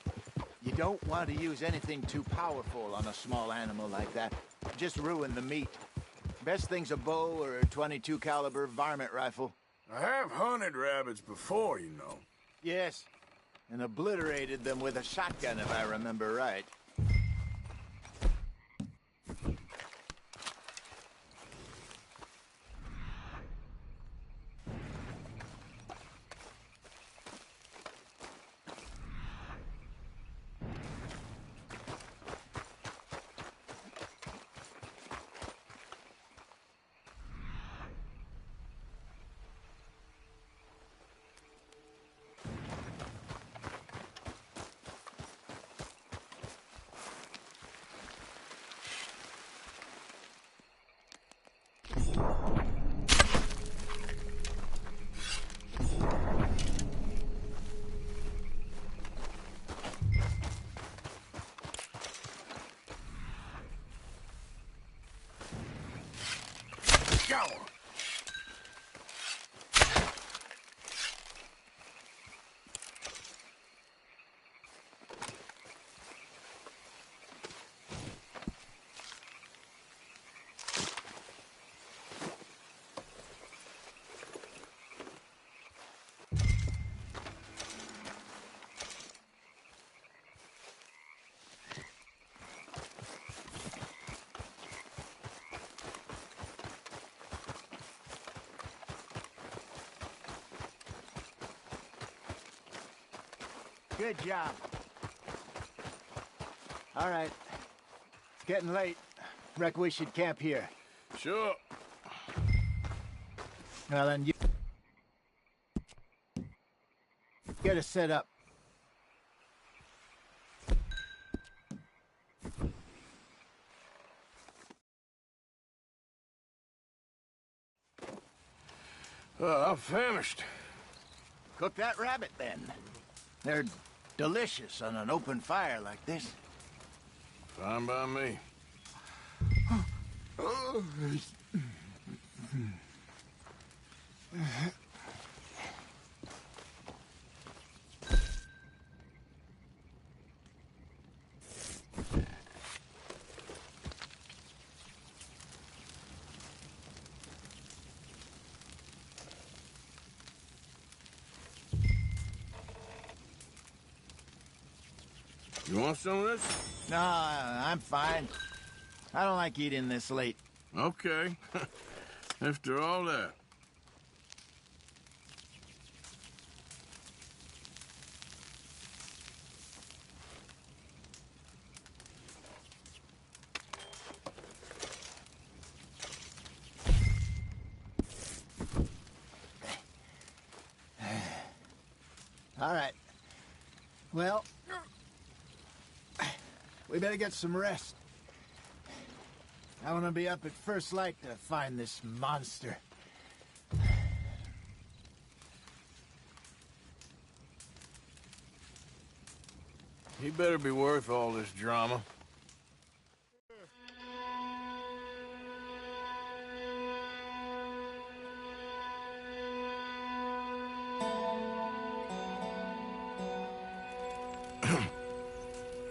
[SPEAKER 6] You don't want to use anything too powerful on a small animal like that. Just ruin the meat. Best thing's a bow or a .22 caliber varmint rifle.
[SPEAKER 4] I have hunted rabbits before, you know.
[SPEAKER 6] Yes. And obliterated them with a shotgun, if I remember right. Good job. All right. It's getting late. Reckon we should camp here.
[SPEAKER 4] Sure.
[SPEAKER 6] Well, then you get us set up.
[SPEAKER 4] I'm famished.
[SPEAKER 6] Cook that rabbit, then. They're delicious on an open fire like this.
[SPEAKER 4] Fine by me. You want some of this?
[SPEAKER 6] No, I'm fine. I don't like eating this late.
[SPEAKER 4] Okay. After all that.
[SPEAKER 6] All right. Well, we better get some rest. I want to be up at first light to find this monster.
[SPEAKER 4] He better be worth all this drama.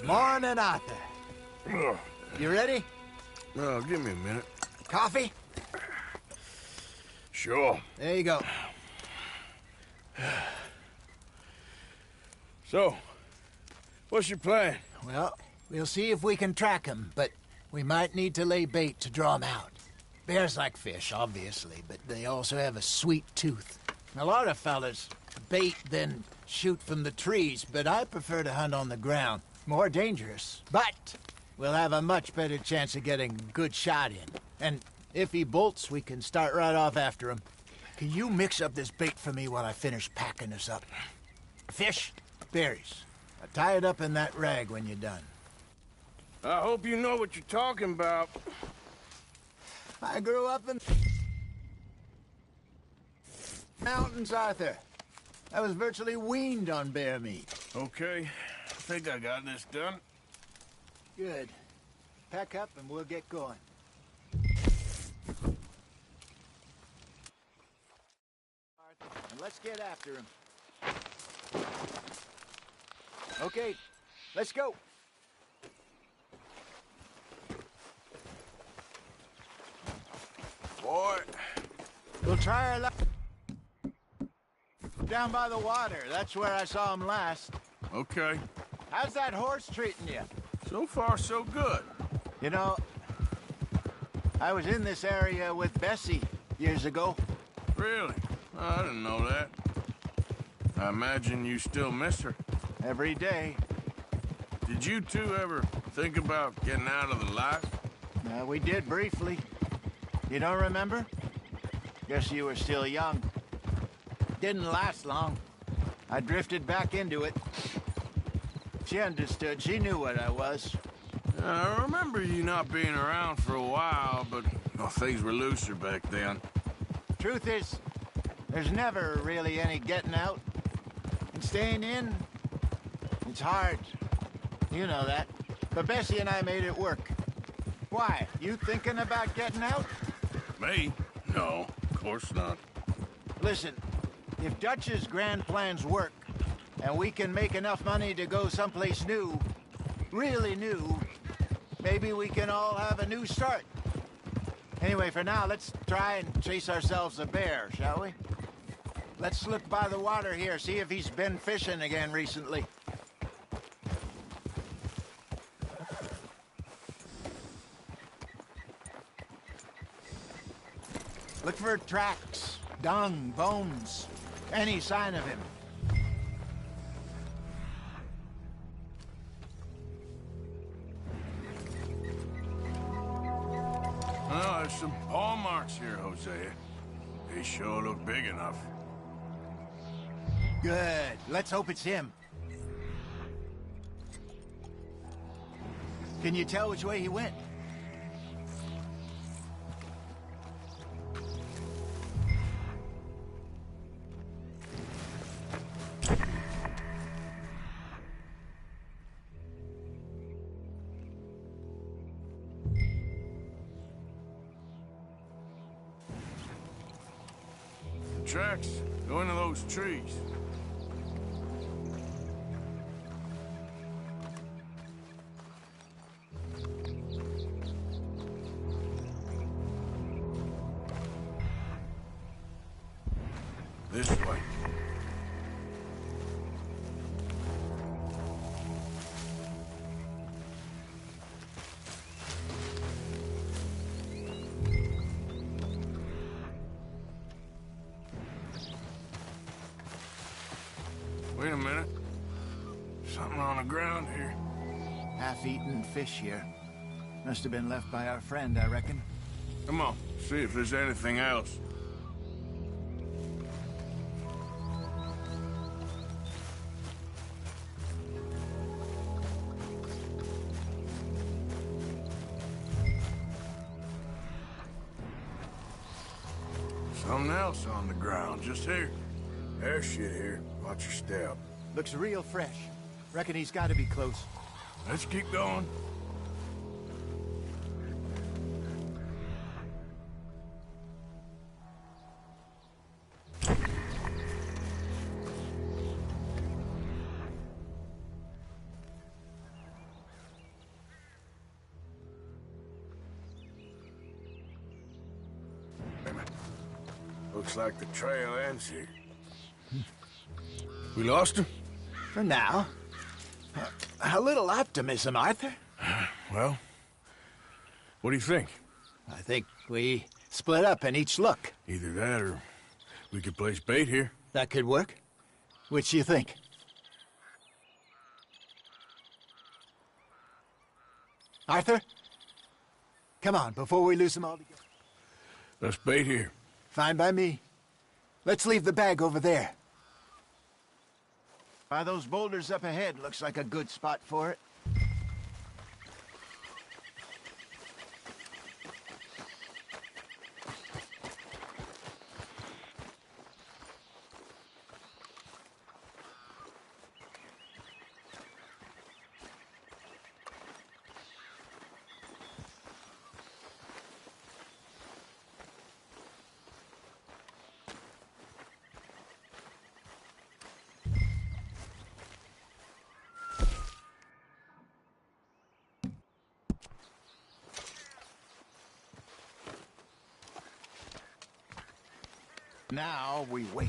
[SPEAKER 6] Morning, Arthur. You ready?
[SPEAKER 4] Oh, give me a minute.
[SPEAKER 6] Coffee?
[SPEAKER 4] Sure.
[SPEAKER 6] There you go.
[SPEAKER 4] So, what's your plan?
[SPEAKER 6] Well, we'll see if we can track him, but we might need to lay bait to draw him out. Bears like fish, obviously, but they also have a sweet tooth. A lot of fellas bait, then shoot from the trees, but I prefer to hunt on the ground. More dangerous, but we'll have a much better chance of getting a good shot in. And if he bolts, we can start right off after him. Can you mix up this bait for me while I finish packing this up? Fish, berries. Tie it up in that rag when you're done.
[SPEAKER 4] I hope you know what you're talking about.
[SPEAKER 6] I grew up in mountains, Arthur. I was virtually weaned on bear meat.
[SPEAKER 4] Okay, I think I got this done.
[SPEAKER 6] Good. Pack up and we'll get going. And let's get after him. Okay, let's go.
[SPEAKER 4] Boy.
[SPEAKER 6] We'll try our luck down by the water. That's where I saw him last.
[SPEAKER 4] Okay.
[SPEAKER 6] How's that horse treating you?
[SPEAKER 4] So far, so good.
[SPEAKER 6] You know, I was in this area with Bessie years ago.
[SPEAKER 4] Really? Oh, I didn't know that. I imagine you still miss her.
[SPEAKER 6] Every day.
[SPEAKER 4] Did you two ever think about getting out of the life?
[SPEAKER 6] We did briefly. You don't remember? Guess you were still young. Didn't last long. I drifted back into it. She understood. She knew what I was.
[SPEAKER 4] I remember you not being around for a while, but things were looser back then.
[SPEAKER 6] Truth is, there's never really any getting out. And staying in, it's hard. You know that. But Bessie and I made it work. Why? You thinking about getting out?
[SPEAKER 4] Me? No, of course not.
[SPEAKER 6] Listen, if Dutch's grand plans work, and we can make enough money to go someplace new, really new, maybe we can all have a new start. Anyway, for now, let's try and chase ourselves a bear, shall we? Let's look by the water here, see if he's been fishing again recently. Look for tracks, dung, bones, any sign of him.
[SPEAKER 4] some paw marks here, Hosea. They sure look big enough.
[SPEAKER 6] Good. Let's hope it's him. Can you tell which way he went?
[SPEAKER 4] The tracks go into those trees. This way. Wait a minute. Something on the ground here.
[SPEAKER 6] Half-eaten fish here. Must have been left by our friend, I reckon.
[SPEAKER 4] Come on, see if there's anything else. Something else on the ground, just here. There's shit here. Watch your step.
[SPEAKER 6] Looks real fresh. Reckon he's got to be close.
[SPEAKER 4] Let's keep going. Looks like the trail ends here. We lost him?
[SPEAKER 6] For now. A little optimism, Arthur.
[SPEAKER 4] Well, what do you think?
[SPEAKER 6] I think we split up and each look.
[SPEAKER 4] Either that or we could place bait here.
[SPEAKER 6] That could work. Which do you think? Arthur? Come on, before we lose them all together.
[SPEAKER 4] Let's bait here.
[SPEAKER 6] Fine by me. Let's leave the bag over there. By those boulders up ahead, looks like a good spot for it. Now we wait.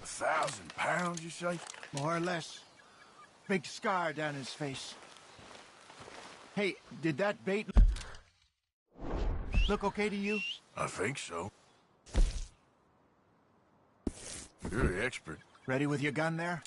[SPEAKER 4] £1,000, you say?
[SPEAKER 6] More or less. Big scar down his face. Hey, did that bait look okay to you?
[SPEAKER 4] I think so. You're the expert.
[SPEAKER 6] Ready with your gun there?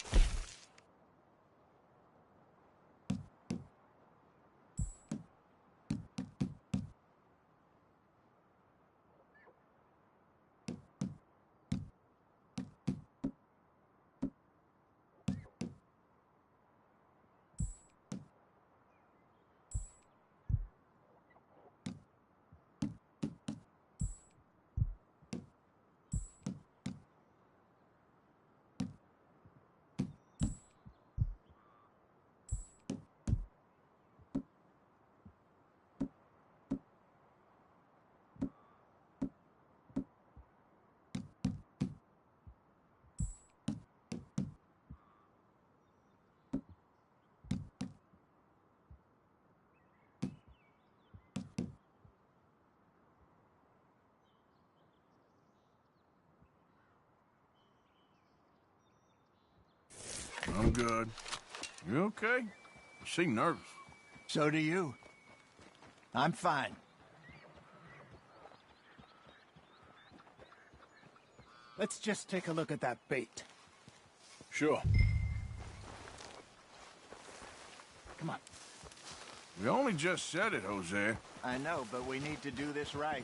[SPEAKER 4] I'm good. You okay? You seem nervous.
[SPEAKER 6] So do you. I'm fine. Let's just take a look at that bait.
[SPEAKER 4] Sure.
[SPEAKER 6] Come on.
[SPEAKER 4] We only just said it, Jose.
[SPEAKER 6] I know, but we need to do this right.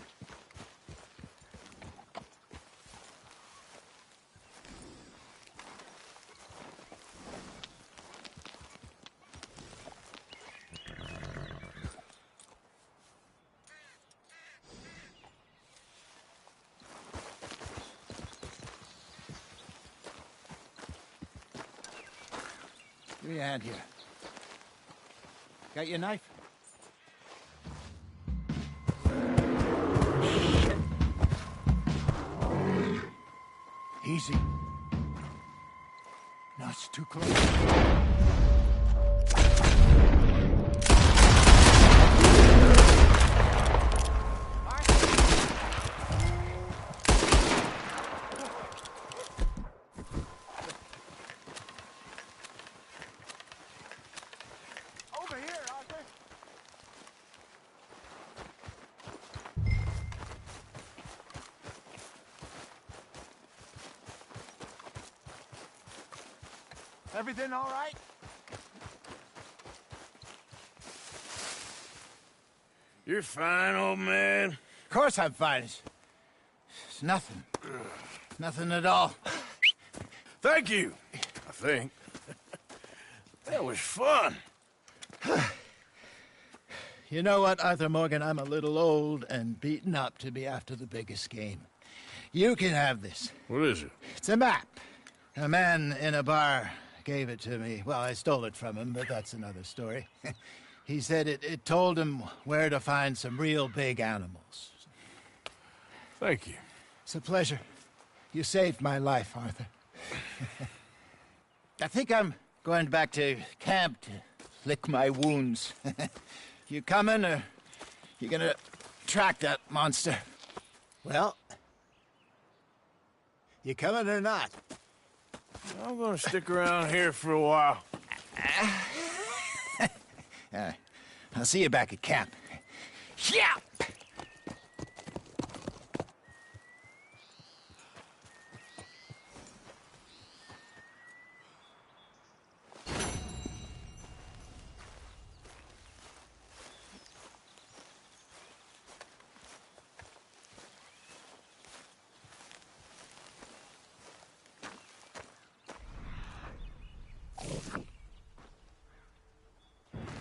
[SPEAKER 6] Give me a hand here. Got your knife? Shit. Easy. No, it's too close. Everything all right?
[SPEAKER 4] You're fine, old man.
[SPEAKER 6] Of course I'm fine. It's nothing. Nothing at all.
[SPEAKER 4] Thank you, I think. That was fun.
[SPEAKER 6] You know what, Arthur Morgan? I'm a little old and beaten up to be after the biggest game. You can have this.
[SPEAKER 4] What is it?
[SPEAKER 6] It's a map. A man in a bar gave it to me. Well, I stole it from him, but that's another story. He said it told him where to find some real big animals.
[SPEAKER 4] Thank you.
[SPEAKER 6] It's a pleasure. You saved my life, Arthur. I think I'm going back to camp to lick my wounds. You coming, or you gonna track that monster? Well, you coming or not?
[SPEAKER 4] I'm gonna stick around here for a while.
[SPEAKER 6] I'll see you back at camp. Yeah!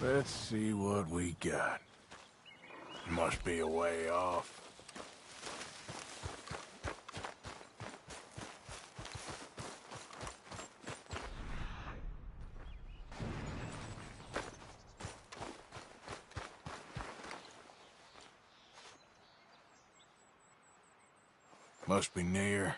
[SPEAKER 4] Let's see what we got. Must be a way off. Must be near.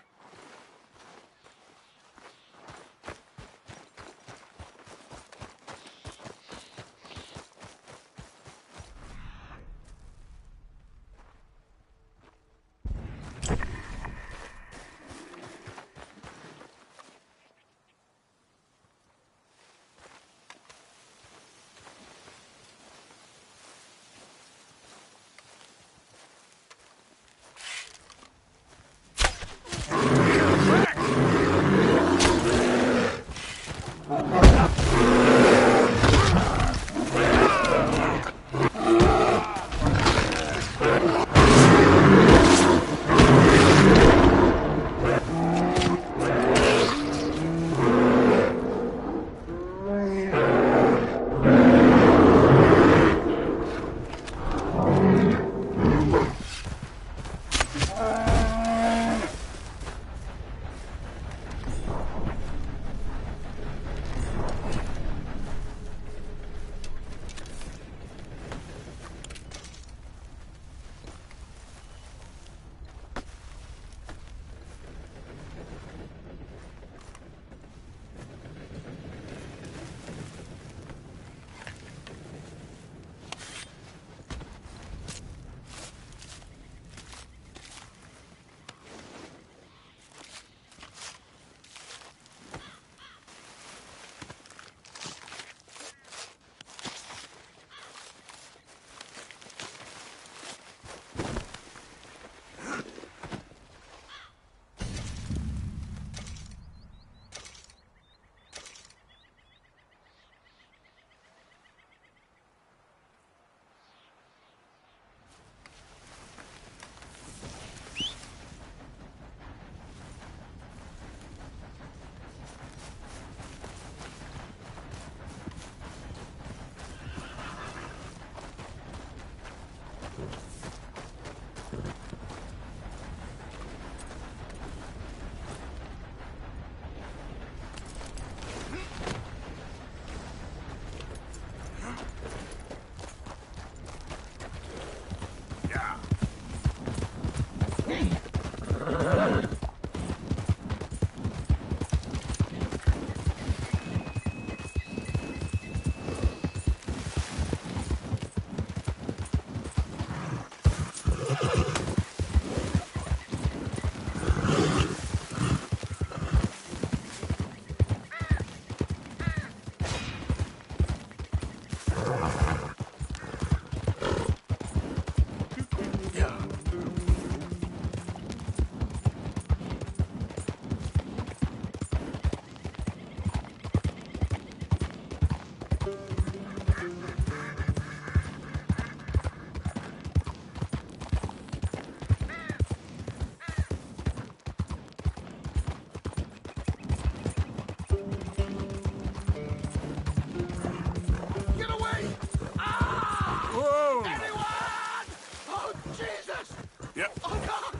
[SPEAKER 4] Yep.
[SPEAKER 11] Oh, God!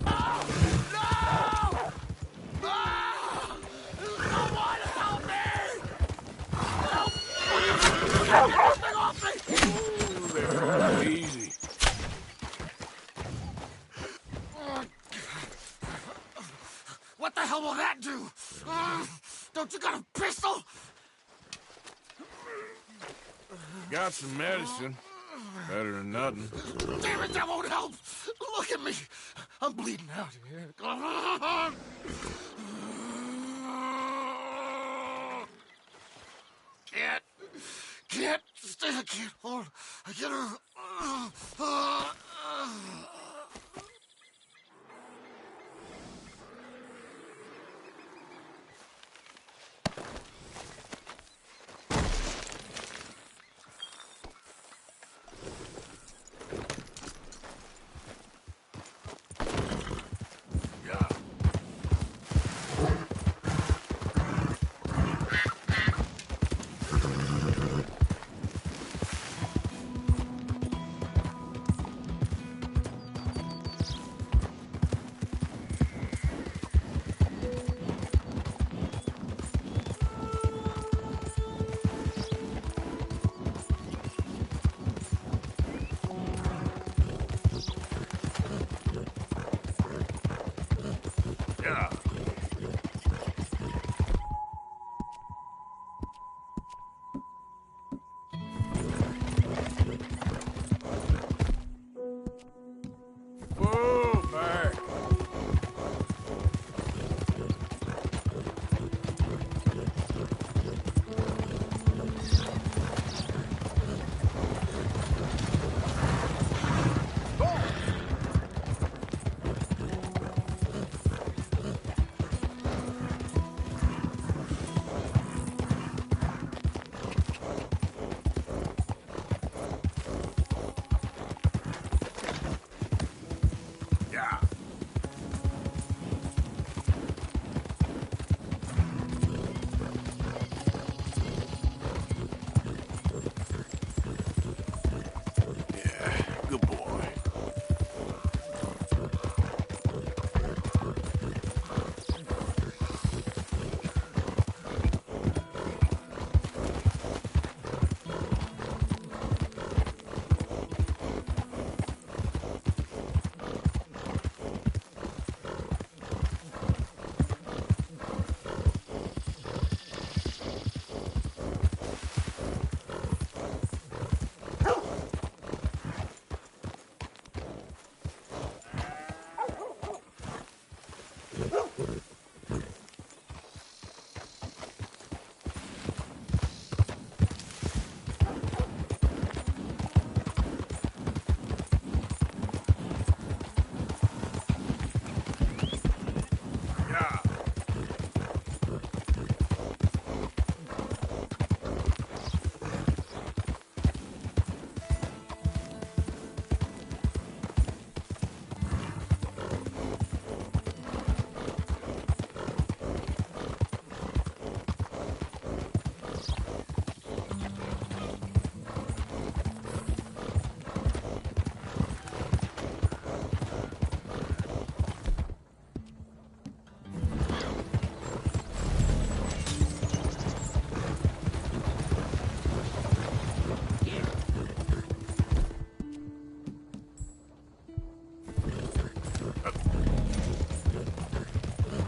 [SPEAKER 11] Oh, no! Ah! Someone help me! Help! Get off me!
[SPEAKER 4] Ooh, there. Easy.
[SPEAKER 11] What the hell will that do? Don't you got a pistol?
[SPEAKER 4] Got some medicine. Better than nothing.
[SPEAKER 11] Damn it, that won't help. Look at me. I'm bleeding out here. Can't. Stay. I can't hold. I can't.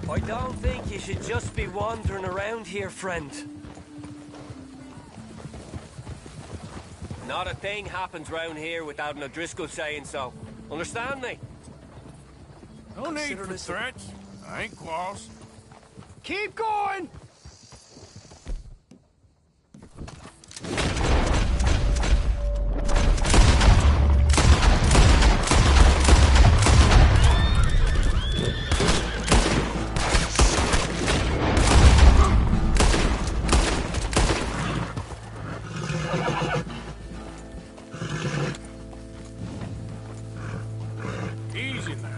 [SPEAKER 14] I don't think you should just be wandering around here, friend. Not a thing happens round here without an O'Driscoll saying so. Understand me?
[SPEAKER 4] No need for threats. I ain't cross.
[SPEAKER 14] Keep going!
[SPEAKER 4] Easy now.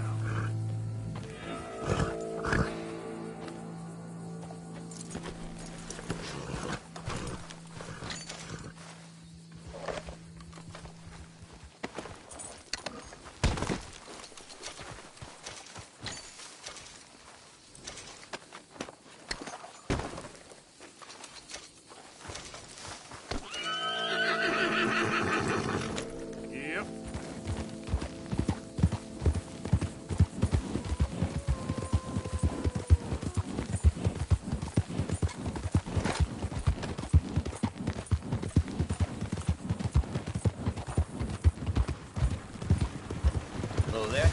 [SPEAKER 11] Hello there.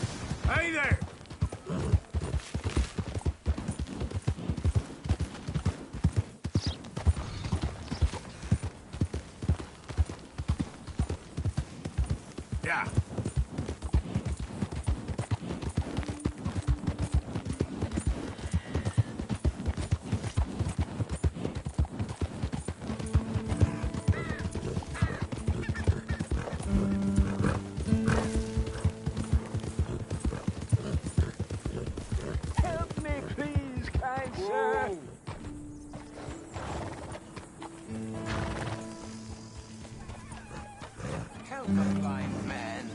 [SPEAKER 10] Hey there! Yeah.
[SPEAKER 16] Help me, please, kind sir.
[SPEAKER 11] Help a blind man.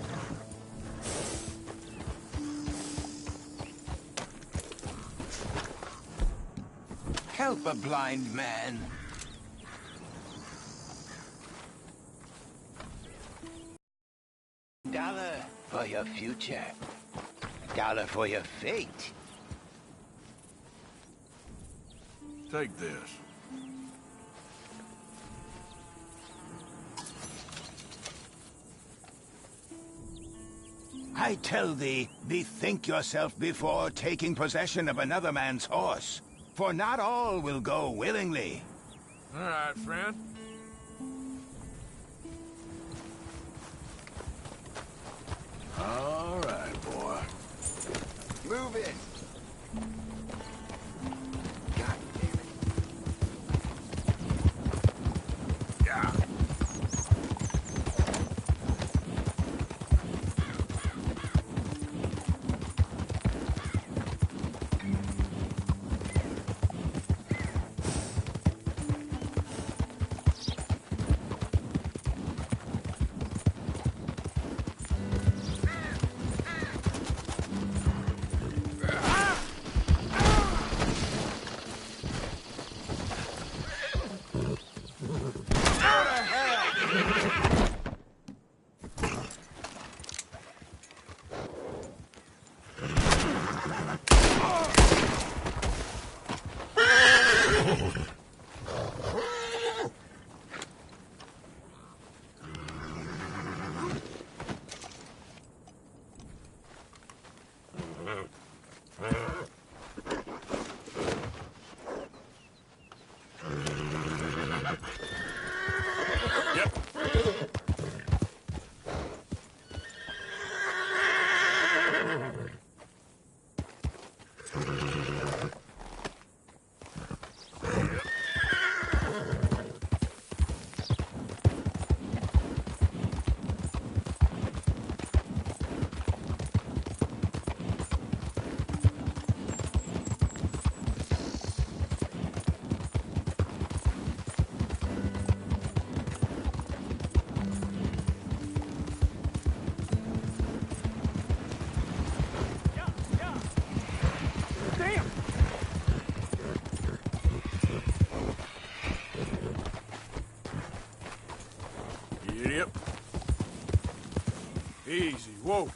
[SPEAKER 11] Help a blind man. $1 for your future. $1 for your fate.
[SPEAKER 4] Take this.
[SPEAKER 11] I tell thee, bethink yourself before taking possession of another man's horse, for not all will go willingly.
[SPEAKER 4] All right, friend. All right, boy.
[SPEAKER 11] Move it.
[SPEAKER 4] Yeah. Yep. Easy. Whoa.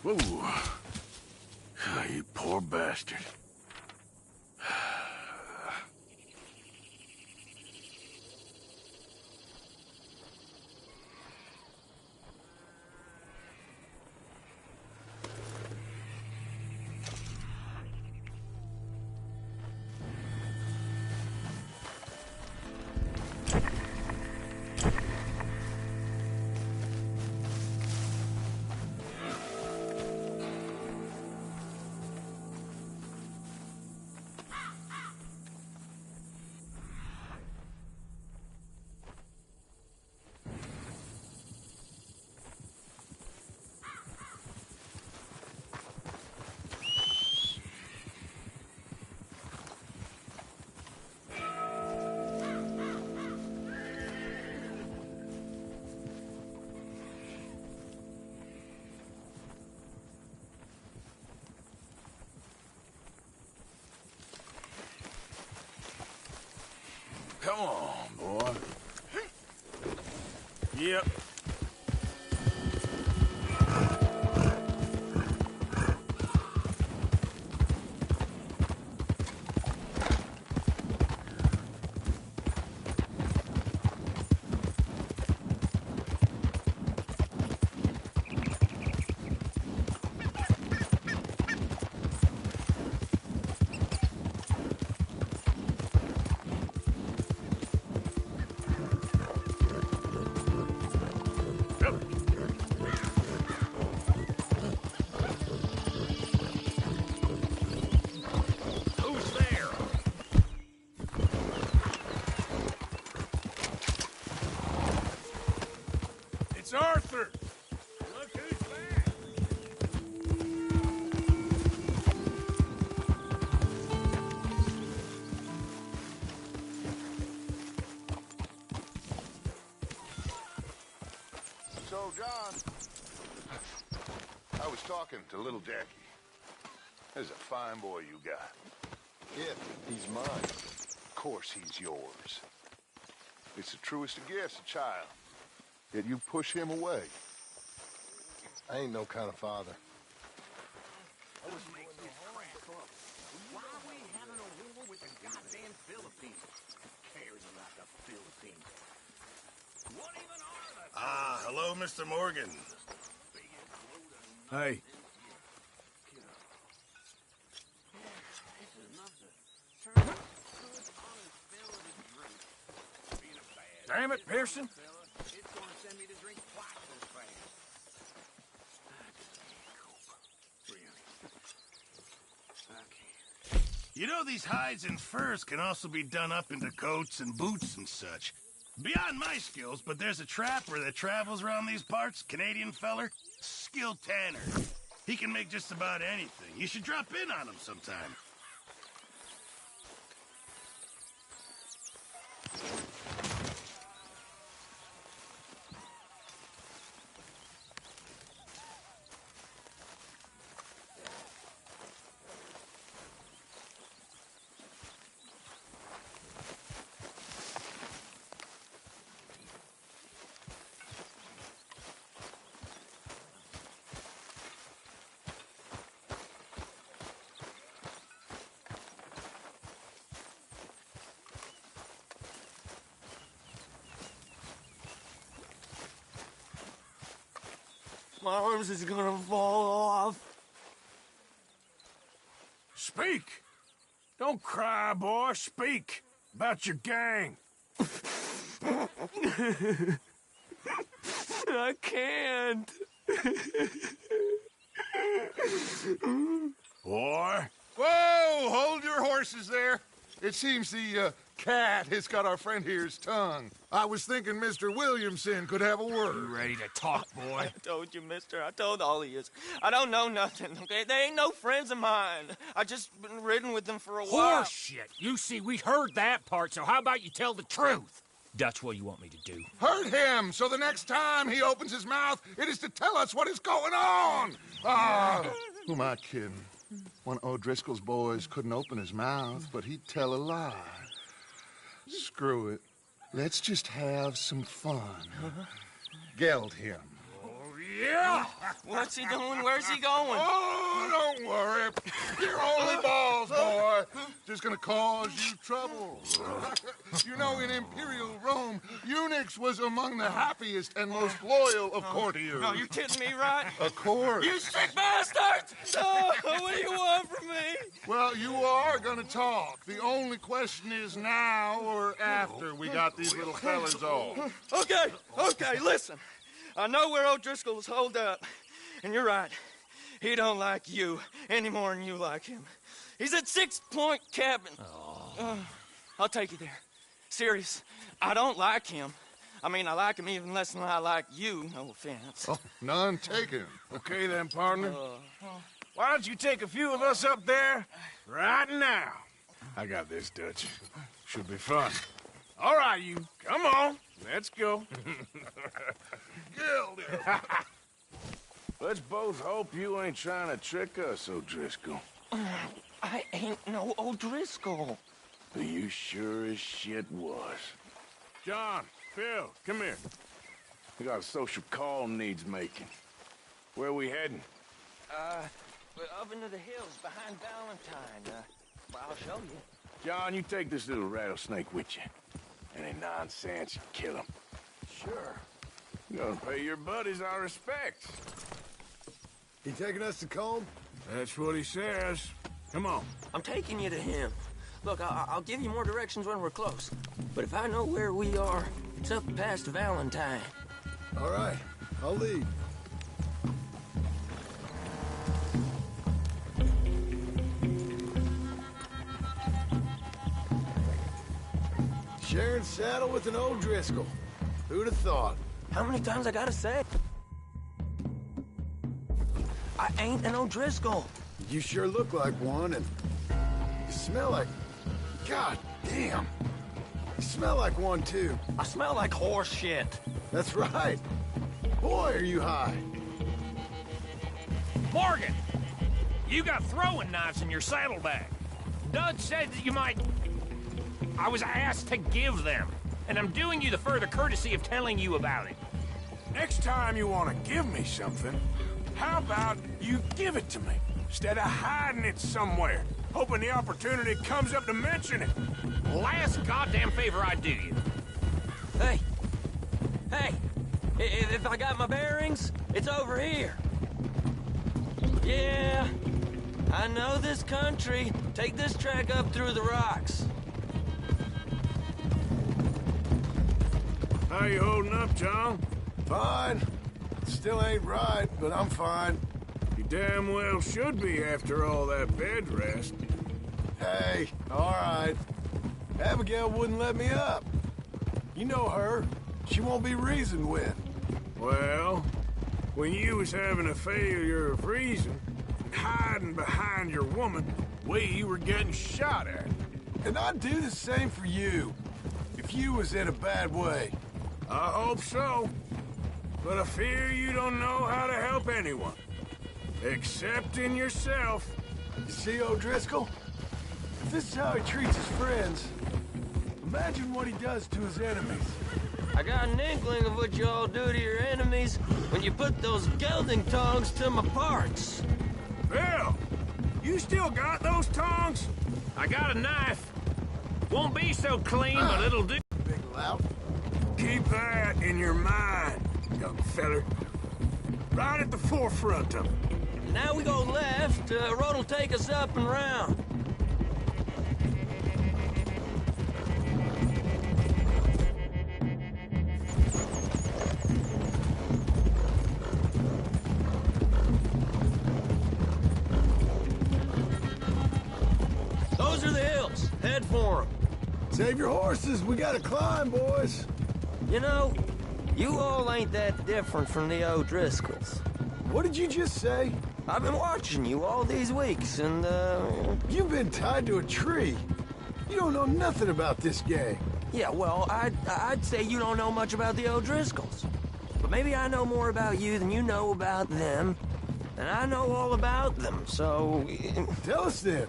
[SPEAKER 4] Whoa. Oh, you poor bastard. Come on, boy. Yep. Arthur! Look who's back!
[SPEAKER 10] So, John, I was talking to little Jackie. There's a fine boy you got.
[SPEAKER 17] Yeah, he's mine.
[SPEAKER 10] Of course he's yours. It's the truest of gifts, a child. Yet you push him away.
[SPEAKER 17] I ain't no kind of father.
[SPEAKER 7] Why are we having a war with the goddamn Philippines? Who cares about the Philippines? What even are the...
[SPEAKER 4] Ah, hello, Mr. Morgan. Hey. Damn it, Pearson.
[SPEAKER 7] It's gonna send me to drink twice as fast.
[SPEAKER 4] You know, these hides and furs can also be done up into coats and boots and such. Beyond my skills, but there's a trapper that travels around these parts, Canadian feller, skilled tanner. He can make just about anything. You should drop in on him sometime.
[SPEAKER 14] My arms is gonna fall off.
[SPEAKER 4] Speak! Don't cry, boy. Speak about your gang.
[SPEAKER 14] I can't.
[SPEAKER 4] Boy.
[SPEAKER 10] Whoa! Hold your horses there. It seems the cat has got our friend here's tongue. I was thinking Mr. Williamson could have a word.
[SPEAKER 14] You ready to talk, boy?
[SPEAKER 21] I told you, mister. I told all of you. I don't know nothing, okay? They ain't no friends of mine. I just been ridden with them for a while.
[SPEAKER 14] Horse shit. You see, we heard that part, so how about you tell the truth? That's what you want me to do.
[SPEAKER 10] Hurt him, so the next time he opens his mouth, it is to tell us what is going on. Ah, who am I kidding? One of O'Driscoll's boys couldn't open his mouth, but he'd tell a lie. Screw it. Let's just have some fun. Geld him.
[SPEAKER 21] Yeah! What's he doing? Where's he going?
[SPEAKER 10] Oh, don't worry. You're only balls, boy. Just gonna cause you trouble. You know, in Imperial Rome, eunuchs was among the happiest and most loyal of courtiers.
[SPEAKER 21] No, you kidding me, right?
[SPEAKER 10] Of course.
[SPEAKER 21] You sick bastard! Oh, what do you want from me?
[SPEAKER 10] Well, you are gonna talk. The only question is now or after we got these little fellas off.
[SPEAKER 21] Okay, listen. I know where O'Driscoll's holed up, and you're right. He don't like you any more than you like him. He's at 6 Point Cabin. I'll take you there. Serious, I don't like him. I mean, I like him even less than I like you, no offense.
[SPEAKER 10] Oh, none taken.
[SPEAKER 4] Okay then, partner. Why don't you take a few of us up there right now? I got this, Dutch. Should be fun. All right, you. Come on. Let's go. Let's both hope you ain't trying to trick us, O'Driscoll.
[SPEAKER 21] I ain't no O'Driscoll.
[SPEAKER 4] You sure as shit was. John, Phil, come here. We got a social call needs making. Where are we heading?
[SPEAKER 21] Up into the hills behind Valentine. Well, I'll show you.
[SPEAKER 4] John, you take this little rattlesnake with you. Any nonsense, you kill him.
[SPEAKER 20] Sure.
[SPEAKER 4] You're gonna pay your buddies our respects.
[SPEAKER 20] He taking us to Combe?
[SPEAKER 4] That's what he says. Come on.
[SPEAKER 21] I'm taking you to him. Look, I'll give you more directions when we're close. But if I know where we are, it's up past Valentine.
[SPEAKER 20] All right, I'll lead. Sharing saddle with an old Driscoll. Who'd have thought?
[SPEAKER 21] How many times I gotta say? I ain't an O'Driscoll.
[SPEAKER 20] You sure look like one, and you smell like... God damn. You smell like one, too.
[SPEAKER 21] I smell like horse shit.
[SPEAKER 20] That's right. Boy, are you high.
[SPEAKER 16] Morgan, you got throwing knives in your saddlebag. Dud said that you might... I was asked to give them, and I'm doing you the further courtesy of telling you about it.
[SPEAKER 4] Next time you want to give me something, how about you give it to me, instead of hiding it somewhere, hoping the opportunity comes up to mention it?
[SPEAKER 16] Last goddamn favor I do you.
[SPEAKER 21] Hey, if I got my bearings, it's over here. Yeah, I know this country. Take this track up through the rocks.
[SPEAKER 4] How you holding up, John?
[SPEAKER 20] Fine. Still ain't right, but I'm fine.
[SPEAKER 4] You damn well should be after all that bed rest.
[SPEAKER 20] Hey, all right. Abigail wouldn't let me up. You know her. She won't be reasoned with.
[SPEAKER 4] Well, when you was having a failure of reason, hiding behind your woman, we were getting shot at.
[SPEAKER 20] And I'd do the same for you, if you was in a bad way.
[SPEAKER 4] I hope so. But I fear you don't know how to help anyone. Except in yourself.
[SPEAKER 20] You see, O'Driscoll? If this is how he treats his friends, imagine what he does to his enemies.
[SPEAKER 21] I got an inkling of what you all do to your enemies when you put those gelding tongs to my parts.
[SPEAKER 4] Bill, you still got those tongs?
[SPEAKER 16] I got a knife. Won't be so clean, but it'll do.
[SPEAKER 20] Big lout.
[SPEAKER 4] Keep that in your mind, young feller. Right at the forefront of it.
[SPEAKER 21] Now we go left. Road will take us up and round. Those are the hills. Head for them.
[SPEAKER 20] Save your horses. We gotta climb, boys.
[SPEAKER 21] You know, you all ain't that different from the O'Driscolls.
[SPEAKER 20] What did you just say?
[SPEAKER 21] I've been watching you all these weeks, and,
[SPEAKER 20] You've been tied to a tree. You don't know nothing about this gang.
[SPEAKER 21] Yeah, well, I'd say you don't know much about the O'Driscolls. But maybe I know more about you than you know about them. And I know all about them, so...
[SPEAKER 20] Tell us then.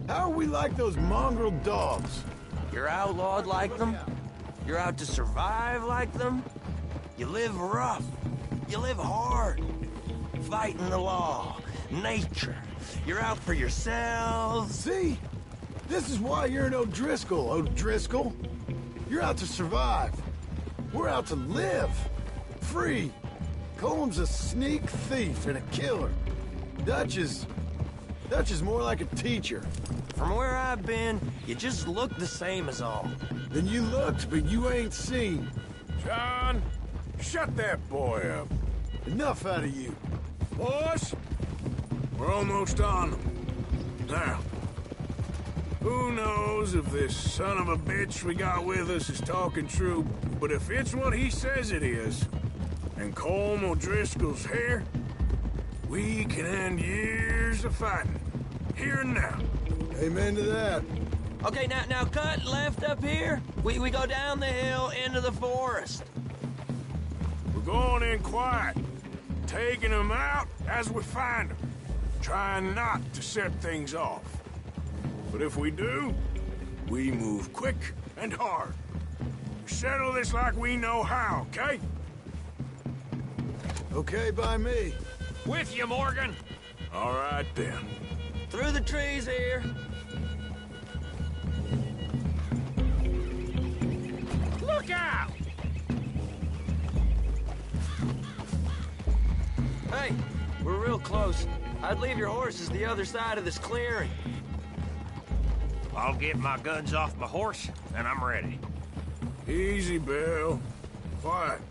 [SPEAKER 20] How are we like those mongrel dogs?
[SPEAKER 21] You're outlawed like them? You're out to survive like them? You live rough. You live hard. Fighting the law. Nature. You're out for yourselves.
[SPEAKER 20] See? This is why you're an O'Driscoll, O'Driscoll. You're out to survive. We're out to live. Free. Combs a sneak thief and a killer. Dutch is more like a teacher.
[SPEAKER 21] From where I've been, you just look the same as all.
[SPEAKER 20] Then you looked, but you ain't seen.
[SPEAKER 4] John, shut that boy up.
[SPEAKER 20] Enough out of you.
[SPEAKER 4] Boys, we're almost on them. Now, who knows if this son of a bitch we got with us is talking true, but if it's what he says it is, and Colm O'Driscoll's here, we can end years of fighting, here and now.
[SPEAKER 20] Amen to that.
[SPEAKER 21] Okay, now cut left up here. We go down the hill into the forest.
[SPEAKER 4] We're going in quiet, taking them out as we find them, trying not to set things off. But if we do, We move quick and hard. Settle this like we know how, okay?
[SPEAKER 20] Okay by me.
[SPEAKER 16] With you, Morgan.
[SPEAKER 4] All right, then.
[SPEAKER 21] Through the trees here.
[SPEAKER 16] Look out!
[SPEAKER 21] Hey, we're real close. I'd leave your horses the other side of this clearing.
[SPEAKER 16] I'll get my guns off my horse, and I'm ready.
[SPEAKER 4] Easy, Bill. Quiet.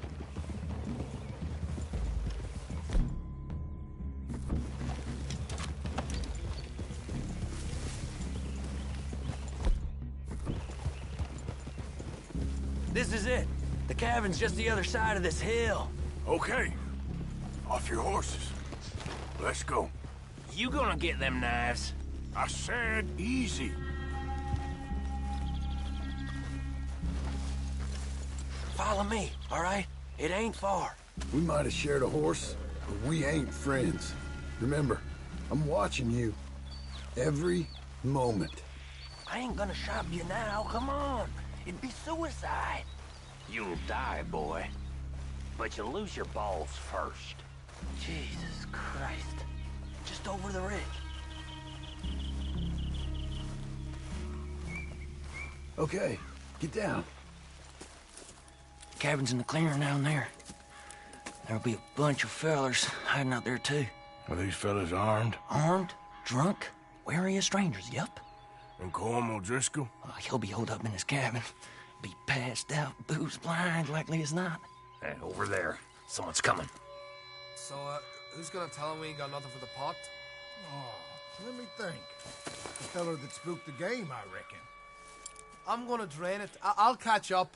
[SPEAKER 21] This is it. The cabin's just the other side of this hill.
[SPEAKER 4] Okay. Off your horses. Let's go.
[SPEAKER 16] You gonna get them knives?
[SPEAKER 4] I said easy.
[SPEAKER 21] Follow me, all right? It ain't far.
[SPEAKER 20] We might have shared a horse, but we ain't friends. Remember, I'm watching you. Every moment.
[SPEAKER 21] I ain't gonna shop you now, come on. It'd be suicide.
[SPEAKER 16] You'll die, boy. But you'll lose your balls first.
[SPEAKER 21] Jesus Christ. Just over the ridge.
[SPEAKER 20] Okay, get down.
[SPEAKER 21] Cabin's in the clearing down there. There'll be a bunch of fellers hiding out there, too.
[SPEAKER 4] Are these fellas armed?
[SPEAKER 21] Armed, drunk, wary of strangers, yup.
[SPEAKER 4] And Colm O'Driscoll?
[SPEAKER 21] He'll be holed up in his cabin. Be passed out, booze blind, likely as not.
[SPEAKER 16] Hey, over there. Someone's coming.
[SPEAKER 13] So, who's gonna tell him we ain't got nothing for the pot?
[SPEAKER 22] Oh, let me think. The feller that spooked the game, I reckon.
[SPEAKER 13] I'm gonna drain it. I'll catch up.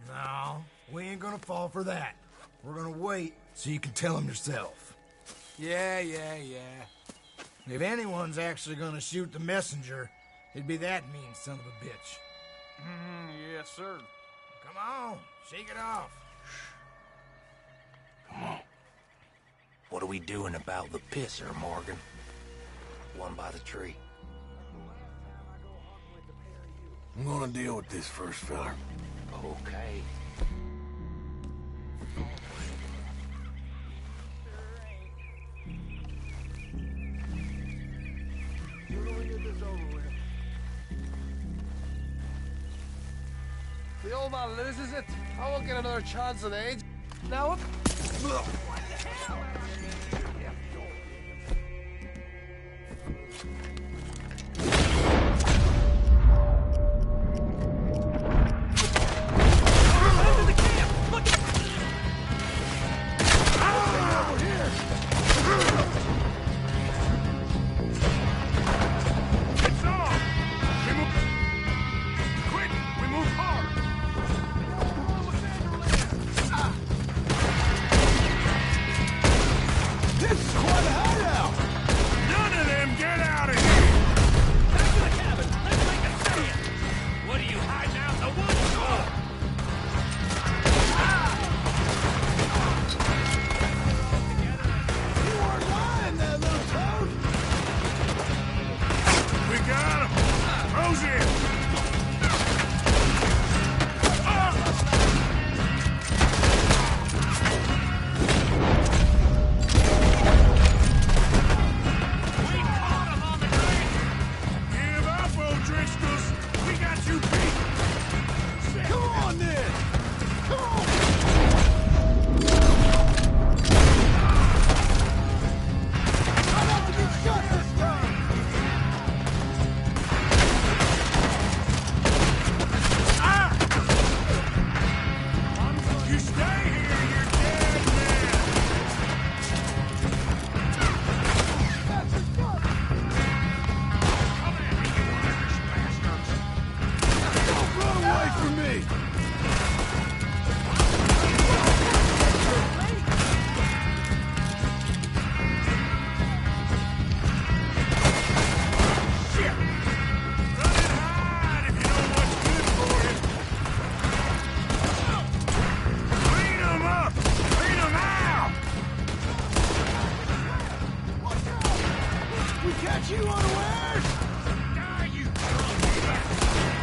[SPEAKER 22] No, we ain't gonna fall for that. We're gonna wait so you can tell him yourself. Yeah. If anyone's actually gonna shoot the messenger, it'd be that mean son of a bitch.
[SPEAKER 13] Yes, sir.
[SPEAKER 22] Come on, shake it off.
[SPEAKER 4] Come on.
[SPEAKER 21] What are we doing about the pisser, Morgan? One by the tree.
[SPEAKER 4] I'm gonna deal with this first fella.
[SPEAKER 21] Okay.
[SPEAKER 13] The old man loses it. I won't get another chance at age. Now,
[SPEAKER 22] We catch you unawares!
[SPEAKER 16] Die, you drunk bastard!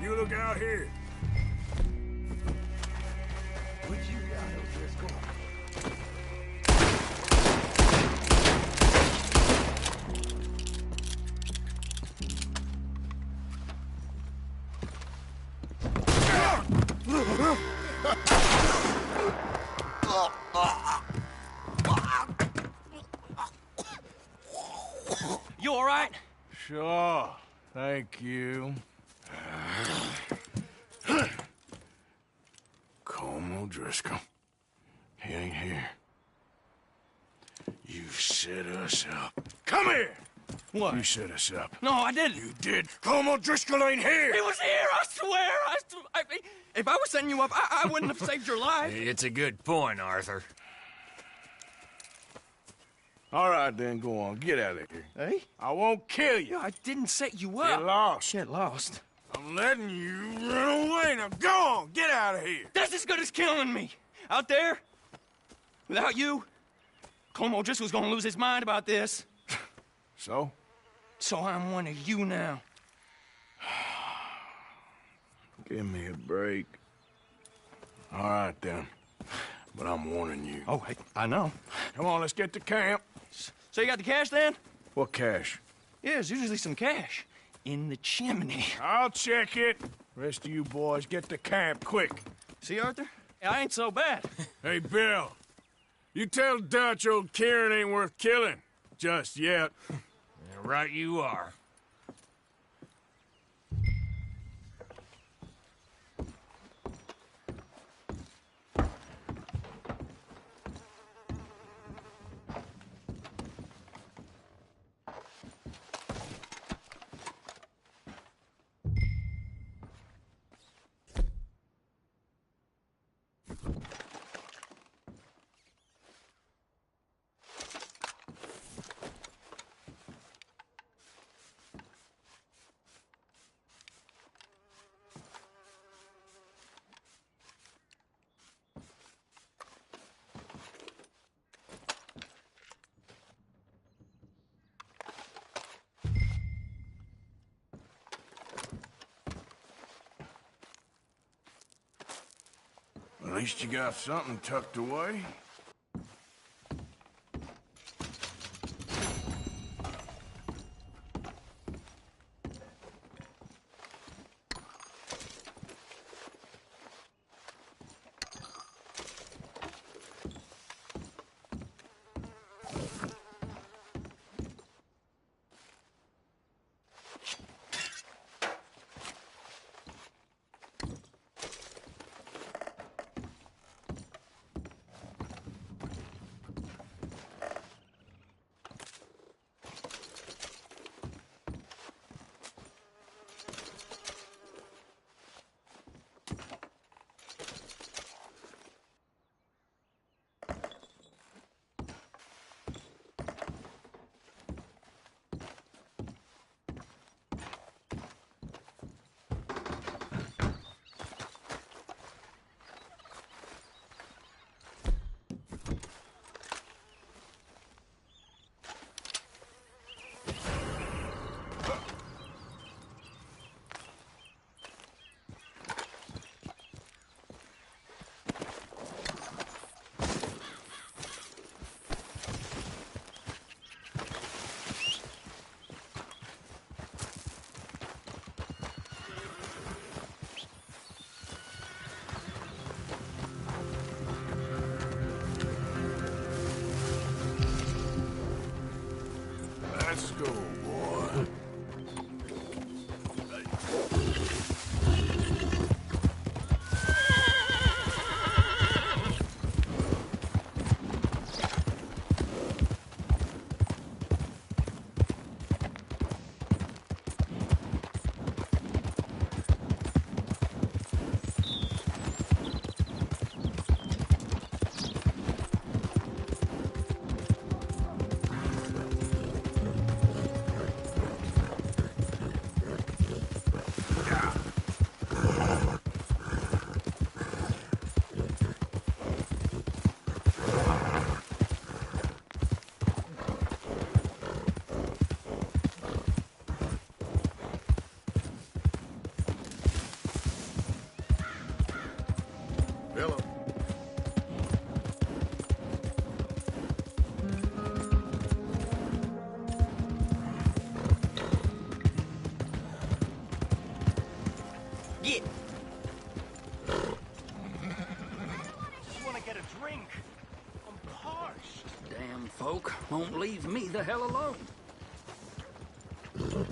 [SPEAKER 4] You look out here.
[SPEAKER 11] What you got, O'Driscoll?
[SPEAKER 21] You all right?
[SPEAKER 4] Sure. Thank you. Colm O'Driscoll. He ain't here. You set us up. Come here!
[SPEAKER 21] What?
[SPEAKER 4] You set us up.
[SPEAKER 21] No, I didn't.
[SPEAKER 4] You did. Colm O'Driscoll ain't here!
[SPEAKER 21] He was here, I swear! If I was setting you up, I wouldn't have saved your life.
[SPEAKER 16] It's a good point, Arthur.
[SPEAKER 4] All right, then, go on. Get out of here.
[SPEAKER 21] Hey?
[SPEAKER 4] I won't kill you.
[SPEAKER 21] I didn't set you up.
[SPEAKER 4] Get lost.
[SPEAKER 21] Get lost.
[SPEAKER 4] I'm letting you run away. Now go on. Get out of here.
[SPEAKER 21] That's as good as killing me. Out there, without you, Colm O'Driscoll's gonna lose his mind about this.
[SPEAKER 4] So?
[SPEAKER 21] So I'm one of you now.
[SPEAKER 4] Give me a break. All right, then. But I'm warning you.
[SPEAKER 21] Oh, I know.
[SPEAKER 4] Come on, let's get to camp.
[SPEAKER 21] So you got the cash, then?
[SPEAKER 4] What cash?
[SPEAKER 21] Yeah, there's usually some cash in the chimney.
[SPEAKER 4] I'll check it. Rest of you boys, get to camp, quick.
[SPEAKER 21] See, Arthur? I ain't so bad.
[SPEAKER 4] Hey, Bill. You tell Dutch old Kieran ain't worth killing. Just yet.
[SPEAKER 16] Yeah, right you are.
[SPEAKER 4] At least you got something tucked away.
[SPEAKER 10] Hello.
[SPEAKER 16] Get. Just want to get a drink. I'm parched.
[SPEAKER 7] Damn folk won't leave me the hell alone.
[SPEAKER 16] Give a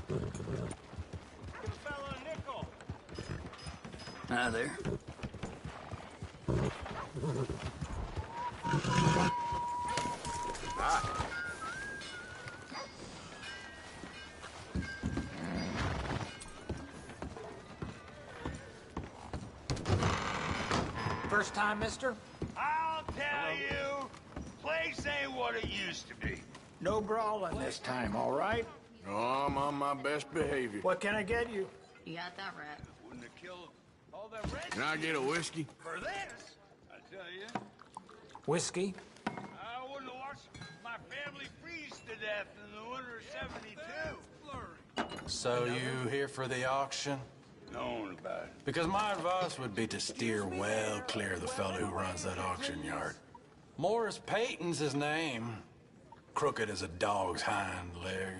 [SPEAKER 16] fella a nickel.
[SPEAKER 7] Hi there.
[SPEAKER 6] First time, mister?
[SPEAKER 11] I'll tell you, place ain't what it used to be.
[SPEAKER 6] No brawling this time, all right?
[SPEAKER 4] Oh, I'm on my best behavior.
[SPEAKER 6] What can I get you?
[SPEAKER 15] You got that right.
[SPEAKER 11] Wouldn't have killed all them reds
[SPEAKER 4] Can I get a whiskey?
[SPEAKER 11] for this, I tell you.
[SPEAKER 6] Whiskey?
[SPEAKER 11] I wouldn't have watched my family freeze to death in the winter of '72.
[SPEAKER 18] So you here for the auction?
[SPEAKER 11] Known about it.
[SPEAKER 18] Because my advice would be to steer well clear of the fellow who runs that auction yard. Morris Payton's his name. Crooked as a dog's hind leg.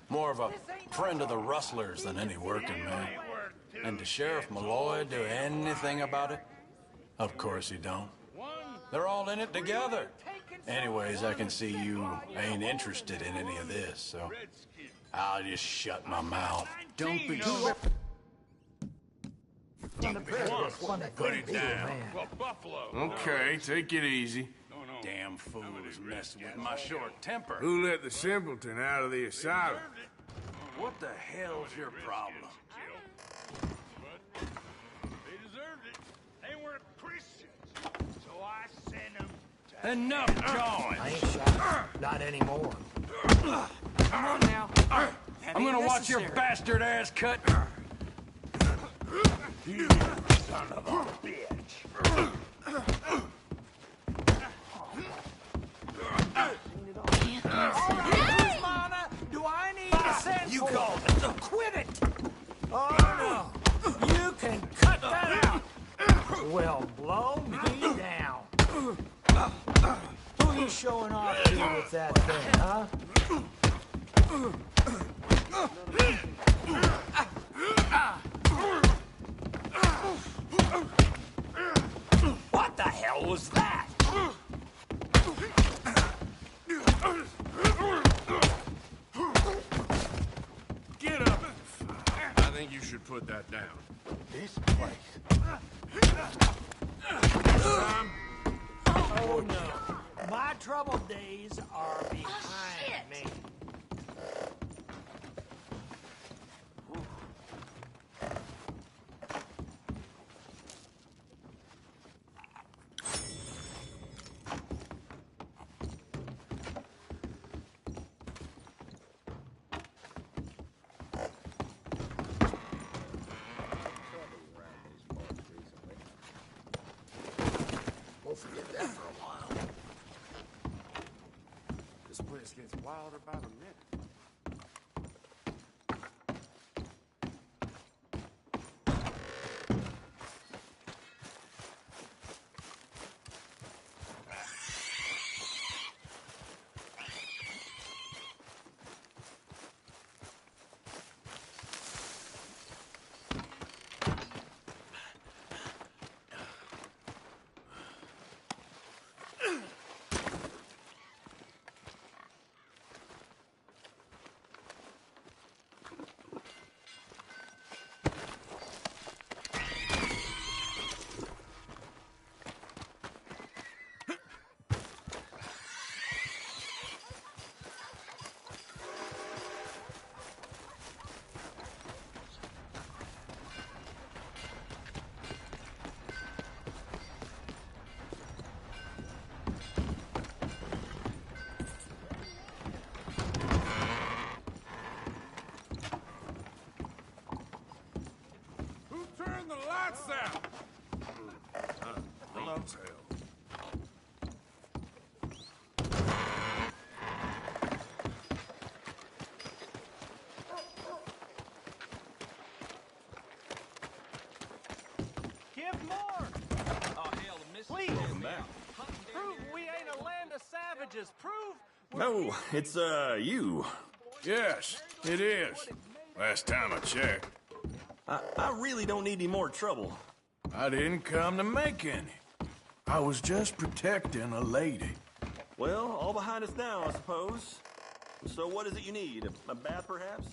[SPEAKER 18] More of a friend of the rustlers than any working man. And does Sheriff Malloy do anything about it? Of course he don't. They're all in it together. Anyways, I can see you ain't interested in any of this, so I'll just shut my mouth.
[SPEAKER 7] Don't be too...
[SPEAKER 4] Put it down.
[SPEAKER 11] Well, Buffalo.
[SPEAKER 4] Okay, take it easy.
[SPEAKER 7] Damn fool is messing with my short temper.
[SPEAKER 4] Who let the simpleton out of the asylum?
[SPEAKER 7] What the hell's your problem?
[SPEAKER 11] They deserved it. They weren't Christians. So I sent them to...
[SPEAKER 7] Enough
[SPEAKER 6] I
[SPEAKER 7] jawing!
[SPEAKER 6] ain't shot. Not anymore.
[SPEAKER 16] Come on now.
[SPEAKER 7] I'm gonna watch your bastard ass cut.
[SPEAKER 11] You son of a bitch.
[SPEAKER 6] Mana, do I need to send
[SPEAKER 16] You
[SPEAKER 6] for
[SPEAKER 16] called
[SPEAKER 6] it? Quit it! Oh, no. You can cut that out. Well, blow me down. Who you showing off to with that thing, huh?
[SPEAKER 16] What the hell was that?
[SPEAKER 4] Get up. I think you should put that down.
[SPEAKER 6] This place. Oh, no. My troubled days are behind me.
[SPEAKER 13] We'll forget that for a while. This place gets wilder by the minute.
[SPEAKER 4] Turn the lights out! Hello.
[SPEAKER 16] Give more! Oh, hell, the
[SPEAKER 3] Please. Prove we ain't a land of savages. Prove
[SPEAKER 12] No, it's, you.
[SPEAKER 4] Yes, it is. Last time I checked.
[SPEAKER 12] I really don't need any more trouble.
[SPEAKER 4] I didn't come to make any. I was just protecting a lady.
[SPEAKER 12] Well, all behind us now, I suppose. So what is it you need? A bath, perhaps?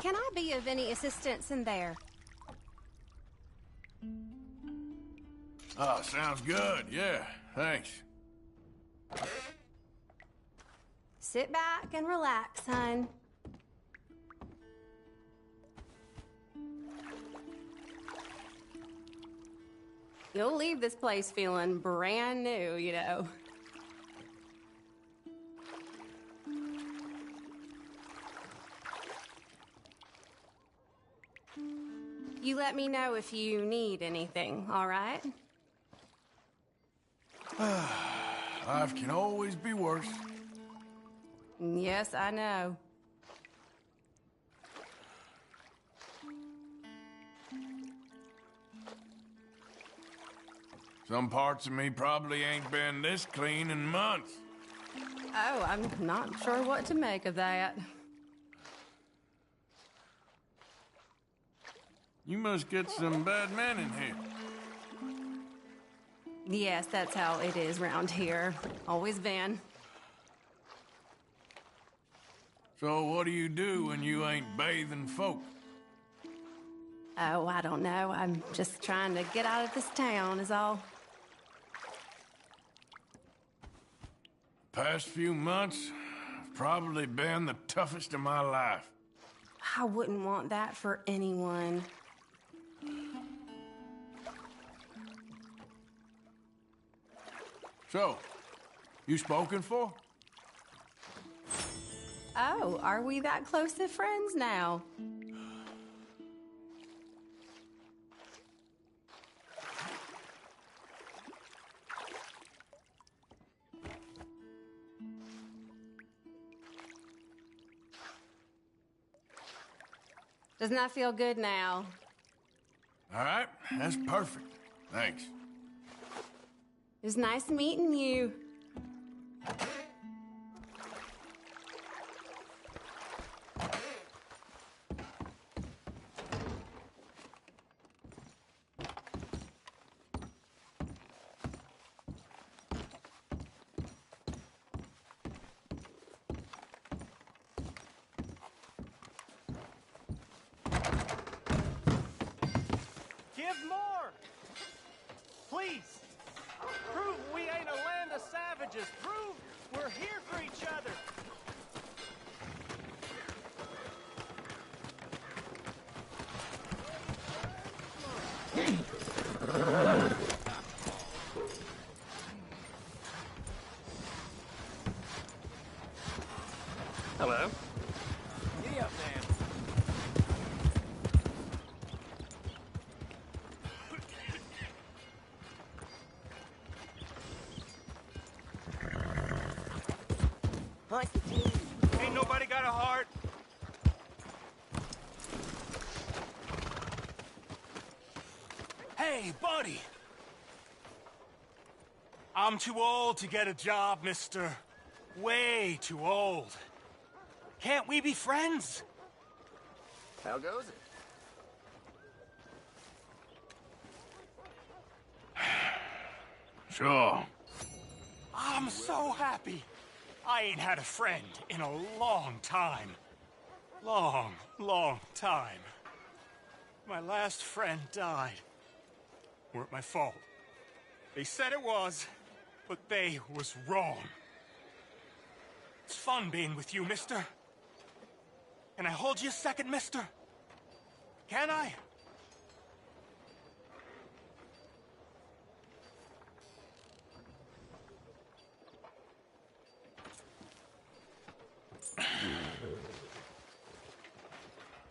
[SPEAKER 2] Can I be of any assistance in there?
[SPEAKER 4] Oh, sounds good. Yeah, thanks.
[SPEAKER 2] Sit back and relax, son. You'll leave this place feeling brand new, you know. You let me know if you need anything, all right?
[SPEAKER 4] Life can always be worse.
[SPEAKER 2] Yes, I know.
[SPEAKER 4] Some parts of me probably ain't been this clean in months.
[SPEAKER 2] Oh, I'm not sure what to make of that.
[SPEAKER 4] You must get some bad men in here.
[SPEAKER 2] Yes, that's how it is round here. Always been.
[SPEAKER 4] So what do you do when you ain't bathing folk?
[SPEAKER 2] Oh, I don't know. I'm just trying to get out of this town is all.
[SPEAKER 4] Past few months have probably been the toughest of my life.
[SPEAKER 2] I wouldn't want that for anyone.
[SPEAKER 4] So, you spoken for?
[SPEAKER 2] Oh, are we that close to friends now? Doesn't that feel good now?
[SPEAKER 4] All right, that's perfect. Thanks.
[SPEAKER 2] It was nice meeting you.
[SPEAKER 3] Give more! Please! Prove we ain't a land of savages. Prove we're here for each other.
[SPEAKER 16] Hello.
[SPEAKER 3] Giddy up, man. Ain't nobody got a heart.
[SPEAKER 4] Hey, buddy!
[SPEAKER 3] I'm too old to get a job, mister. Way too old. Can't we be friends?
[SPEAKER 19] How goes it?
[SPEAKER 4] Sure.
[SPEAKER 3] I'm so happy. I ain't had a friend in a long time. Long time. My last friend died. Weren't my fault. They said it was, but they was wrong. It's fun being with you, mister. Can I hold you a second, mister? Can I?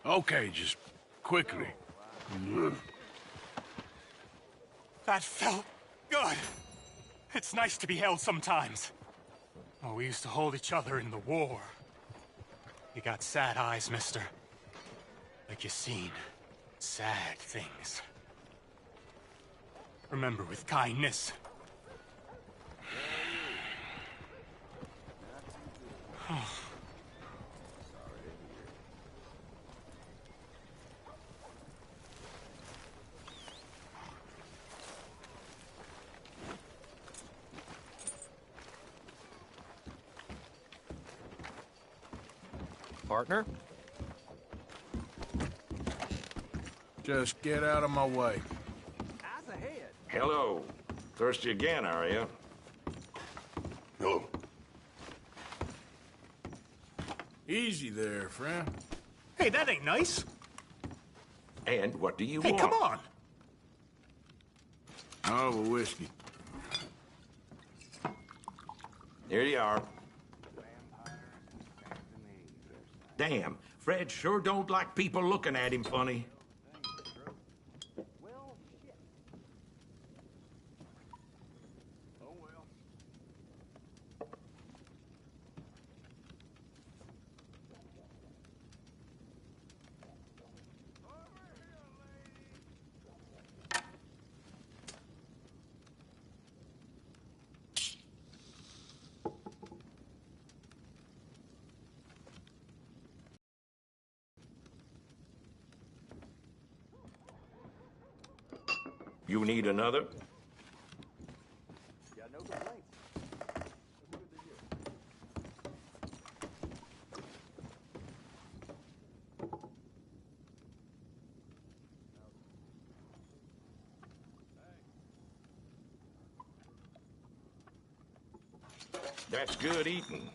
[SPEAKER 4] Okay, just quickly.
[SPEAKER 3] That felt good. It's nice to be held sometimes. Oh, we used to hold each other in the war. You got sad eyes, mister. Like you seen sad things. Remember with kindness.
[SPEAKER 19] Partner?
[SPEAKER 4] Just get out of my way.
[SPEAKER 5] Hello. Thirsty again, are you?
[SPEAKER 4] No. Easy there, friend.
[SPEAKER 3] Hey, that ain't nice.
[SPEAKER 5] And what do you
[SPEAKER 3] Hey,
[SPEAKER 5] want?
[SPEAKER 3] come on.
[SPEAKER 4] Oh, a whiskey.
[SPEAKER 5] Here you are. Damn, Fred sure don't like people looking at him funny. You need another? That's good eating.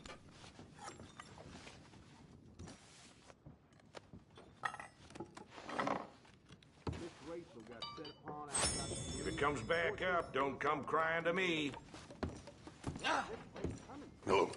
[SPEAKER 5] If it comes back up, don't come crying to me.
[SPEAKER 4] No.